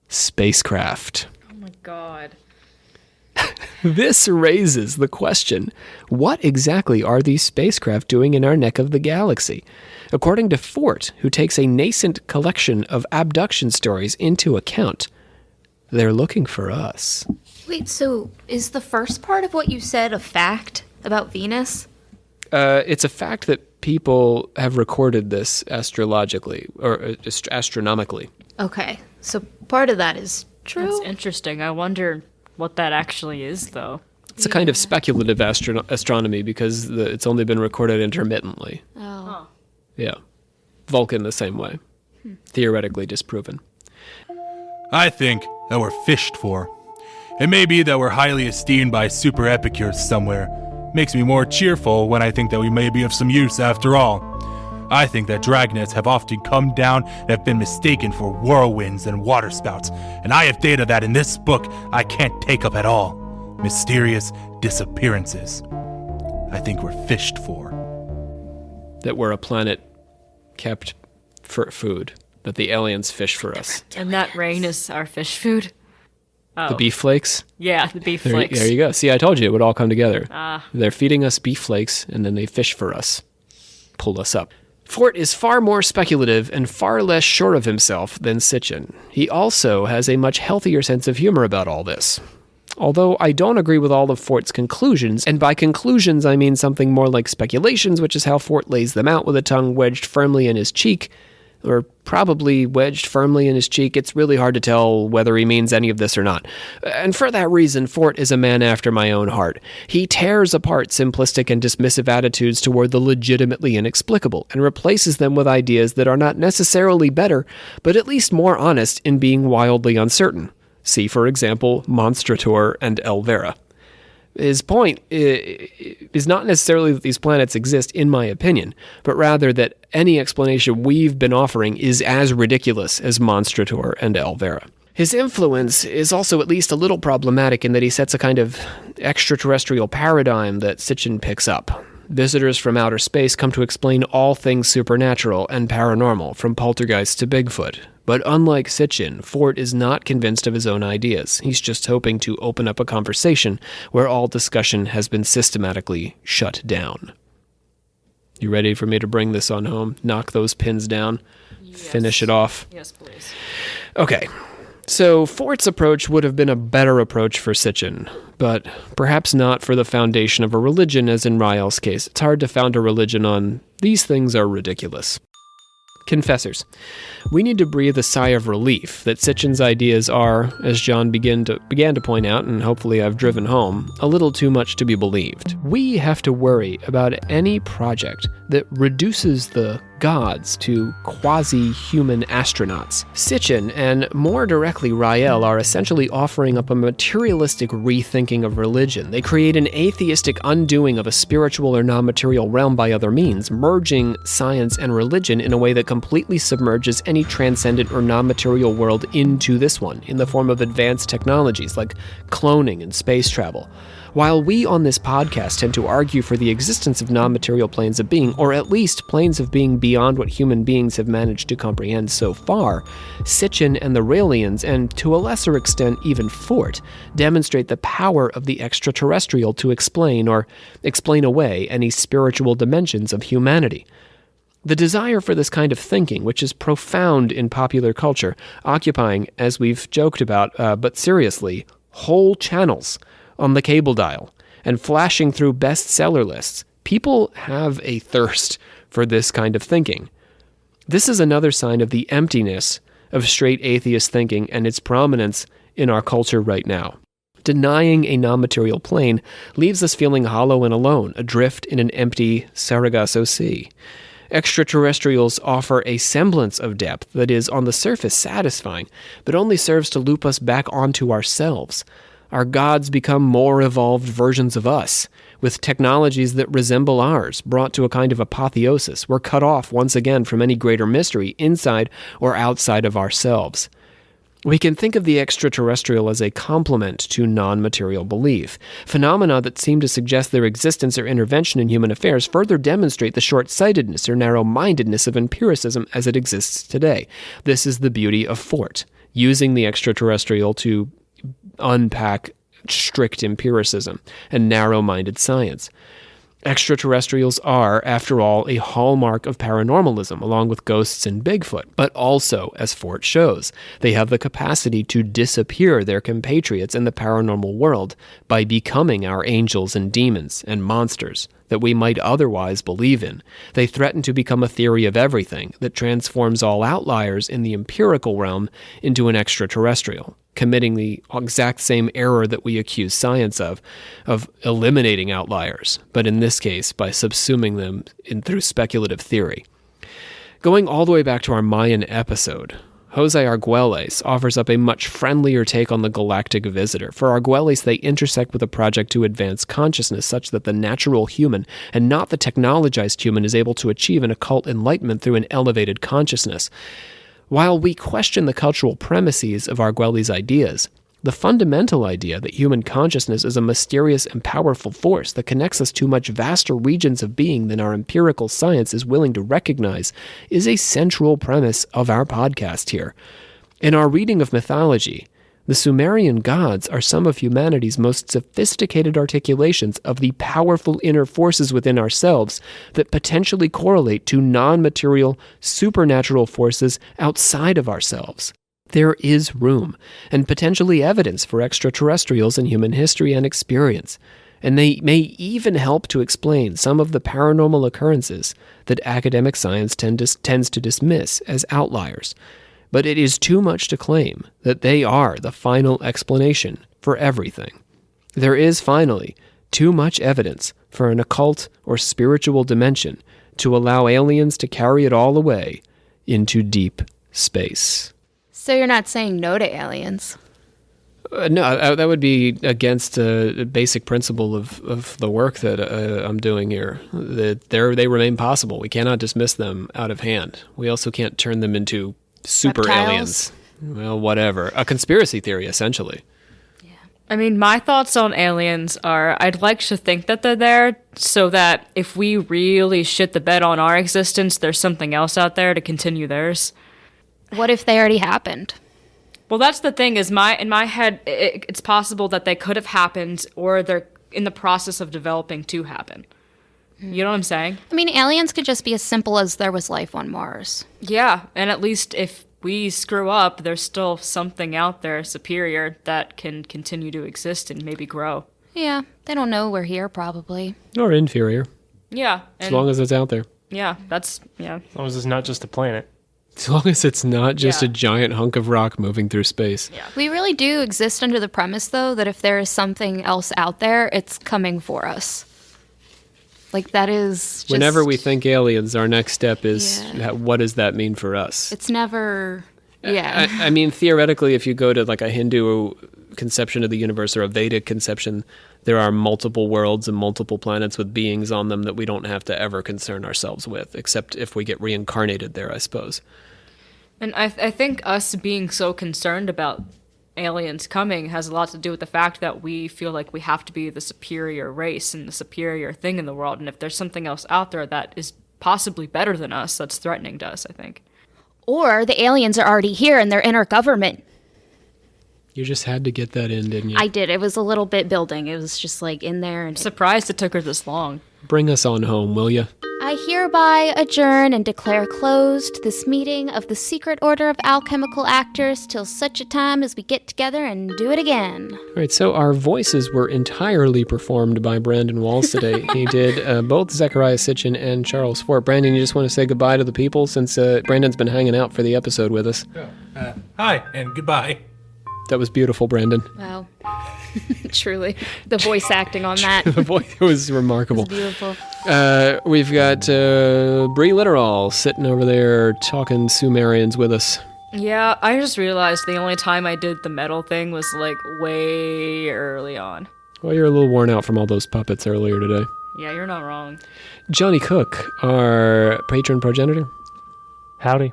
spacecraft. Oh my god. This raises the question, what exactly are these spacecraft doing in our neck of the galaxy? According to Fort, who takes a nascent collection of abduction stories into account, they're looking for us. Wait, so is the first part of what you said a fact about Venus? It's a fact that people have recorded this astrologically, or astronomically. Okay, so part of that is true. That's interesting. I wonder what that actually is, though. It's a kind of speculative astronomy because it's only been recorded intermittently. Oh. Yeah. Vulcan the same way. Theoretically disproven. I think that we're fished for. It may be that we're highly esteemed by super epicures somewhere. Makes me more cheerful when I think that we may be of some use after all. I think that dragnets have often come down and have been mistaken for whirlwinds and waterspouts, and I have data that in this book I can't take up at all. Mysterious disappearances. I think we're fished for. That we're a planet kept for food. That the aliens fish for us. And that rain is our fish food? Oh. The beef flakes? Yeah, the beef flakes. There you go. See, I told you it would all come together. They're feeding us beef flakes, and then they fish for us. Pull us up. Fort is far more speculative and far less sure of himself than Sitchin. He also has a much healthier sense of humor about all this. Although I don't agree with all of Fort's conclusions, and by conclusions I mean something more like speculations, which is how Fort lays them out with a tongue wedged firmly in his cheek, or probably wedged firmly in his cheek. It's really hard to tell whether he means any of this or not. And for that reason, Fort is a man after my own heart. He tears apart simplistic and dismissive attitudes toward the legitimately inexplicable and replaces them with ideas that are not necessarily better, but at least more honest in being wildly uncertain. See, for example, Monstrator and Elvera. His point is not necessarily that these planets exist, in my opinion, but rather that any explanation we've been offering is as ridiculous as Monstrator and Elvera. His influence is also at least a little problematic in that he sets a kind of extraterrestrial paradigm that Sitchin picks up. Visitors from outer space come to explain all things supernatural and paranormal, from poltergeists to Bigfoot. But unlike Sitchin, Fort is not convinced of his own ideas. He's just hoping to open up a conversation where all discussion has been systematically shut down. You ready for me to bring this on home? Knock those pins down? Yes. Finish it off? Yes, please. Okay. So Fort's approach would have been a better approach for Sitchin, but perhaps not for the foundation of a religion, as in Rael's case. It's hard to found a religion on "these things are ridiculous." Confessors. We need to breathe a sigh of relief that Sitchin's ideas are, as John began to point out, and hopefully I've driven home, a little too much to be believed. We have to worry about any project that reduces the gods to quasi-human astronauts. Sitchin, and more directly Rael, are essentially offering up a materialistic rethinking of religion. They create an atheistic undoing of a spiritual or non-material realm by other means, merging science and religion in a way that completely submerges any transcendent or non-material world into this one, in the form of advanced technologies like cloning and space travel. While we on this podcast tend to argue for the existence of non-material planes of being, or at least planes of being beyond what human beings have managed to comprehend so far, Sitchin and the Raelians, and to a lesser extent even Fort, demonstrate the power of the extraterrestrial to explain or explain away any spiritual dimensions of humanity. The desire for this kind of thinking, which is profound in popular culture, occupying, as we've joked about, but seriously, whole channels on the cable dial, and flashing through bestseller lists, people have a thirst for this kind of thinking. This is another sign of the emptiness of straight atheist thinking and its prominence in our culture right now. Denying a non-material plane leaves us feeling hollow and alone, adrift in an empty Sargasso Sea. Extraterrestrials offer a semblance of depth that is, on the surface, satisfying, but only serves to loop us back onto ourselves. Our gods become more evolved versions of us, with technologies that resemble ours, brought to a kind of apotheosis. We're cut off once again from any greater mystery, inside or outside of ourselves. We can think of the extraterrestrial as a complement to non-material belief. Phenomena that seem to suggest their existence or intervention in human affairs further demonstrate the short-sightedness or narrow-mindedness of empiricism as it exists today. This is the beauty of Fort, using the extraterrestrial to unpack strict empiricism and narrow-minded science. Extraterrestrials are, after all, a hallmark of paranormalism, along with ghosts and Bigfoot. But also, as Fort shows, they have the capacity to disappear their compatriots in the paranormal world by becoming our angels and demons and monsters that we might otherwise believe in. They threaten to become a theory of everything that transforms all outliers in the empirical realm into an extraterrestrial, committing the exact same error that we accuse science of eliminating outliers, but in this case by subsuming them through speculative theory. Going all the way back to our Mayan episode, Jose Arguelles offers up a much friendlier take on the galactic visitor. For Arguelles, they intersect with a project to advance consciousness such that the natural human, and not the technologized human, is able to achieve an occult enlightenment through an elevated consciousness. While we question the cultural premises of Arguelles' ideas, the fundamental idea that human consciousness is a mysterious and powerful force that connects us to much vaster regions of being than our empirical science is willing to recognize is a central premise of our podcast here. In our reading of mythology, the Sumerian gods are some of humanity's most sophisticated articulations of the powerful inner forces within ourselves that potentially correlate to non-material, supernatural forces outside of ourselves. There is room and potentially evidence for extraterrestrials in human history and experience, and they may even help to explain some of the paranormal occurrences that academic science tends to dismiss as outliers. But it is too much to claim that they are the final explanation for everything. There is, finally, too much evidence for an occult or spiritual dimension to allow aliens to carry it all away into deep space. So you're not saying no to aliens? No, that would be against a basic principle of the work that I'm doing here. That they remain possible. We cannot dismiss them out of hand. We also can't turn them into super reptiles? Aliens. Well, whatever. A conspiracy theory, essentially. I mean, my thoughts on aliens are I'd like to think that they're there so that if we really shit the bed on our existence, there's something else out there to continue theirs. What if they already happened? Well, that's the thing is in my head, it's possible that they could have happened or they're in the process of developing to happen. You know what I'm saying? I mean, aliens could just be as simple as there was life on Mars. Yeah, and at least if we screw up, there's still something out there superior that can continue to exist and maybe grow. Yeah, they don't know we're here, probably. Or inferior. Yeah. As long as it's out there. Yeah, that's, yeah. As long as it's not just a planet. As long as it's not just Yeah. a giant hunk of rock moving through space. Yeah. We really do exist under the premise, though, that if there is something else out there, it's coming for us. Like, that is just... Whenever we think aliens, our next step is Yeah. what does that mean for us? It's never... Yeah. I mean, theoretically, if you go to like a Hindu conception of the universe or a Vedic conception, there are multiple worlds and multiple planets with beings on them that we don't have to ever concern ourselves with, except if we get reincarnated there, I suppose. And I think us being so concerned about aliens coming has a lot to do with the fact that we feel like we have to be the superior race and the superior thing in the world. And if there's something else out there that is possibly better than us, that's threatening to us, I think. Or the aliens are already here and they're in our government. You just had to get that in, didn't you? I did. It was a little bit building. It was just like in there. And Surprised it took her this long. Bring us on home, will you? I hereby adjourn and declare closed this meeting of the Secret Order of Alchemical Actors till such a time as we get together and do it again. All right, so our voices were entirely performed by Brandon Walls today. He did both Zechariah Sitchin and Charles Fort. Brandon, you just want to say goodbye to the people since Brandon's been hanging out for the episode with us. Hi, and goodbye. That was beautiful, Brandon. Wow. Truly. The voice acting on that. The voice was remarkable. Beautiful. We've got Bree Litterall sitting over there talking Sumerians with us. Yeah, I just realized the only time I did the metal thing was like way early on. Well, you're a little worn out from all those puppets earlier today. Yeah, you're not wrong. Johnny Cook, our patron progenitor. Howdy.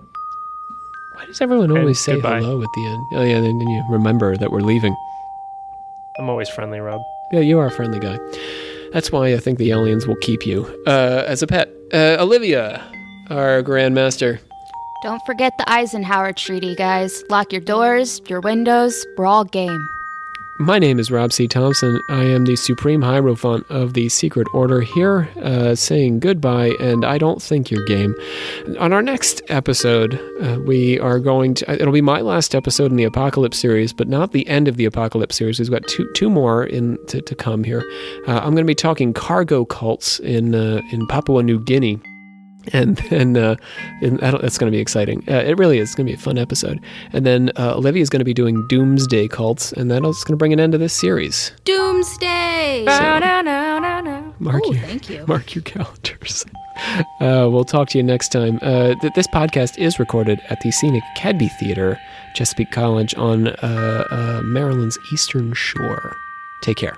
Why does everyone always say goodbye. hello at the end? Oh, yeah, and then you remember that we're leaving. I'm always friendly, Rob. Yeah, you are a friendly guy. That's why I think the aliens will keep you as a pet. Olivia, our grandmaster. Don't forget the Eisenhower Treaty, guys. Lock your doors, your windows. We're all game. My name is Rob C. Thompson. I am the Supreme Hierophant of the Secret Order here, saying goodbye, and I don't think you're game. On our next episode, we are going to... It'll be my last episode in the Apocalypse series, but not the end of the Apocalypse series. We've got two more to come here. I'm going to be talking cargo cults in Papua New Guinea. And then that's going to be exciting. It really is. It's going to be a fun episode. And then Olivia is going to be doing doomsday cults, and that's going to bring an end to this series. Doomsday! Thank you. Mark your calendars. We'll talk to you next time. This podcast is recorded at the Scenic Cadby Theater, Chesapeake College on Maryland's Eastern Shore. Take care.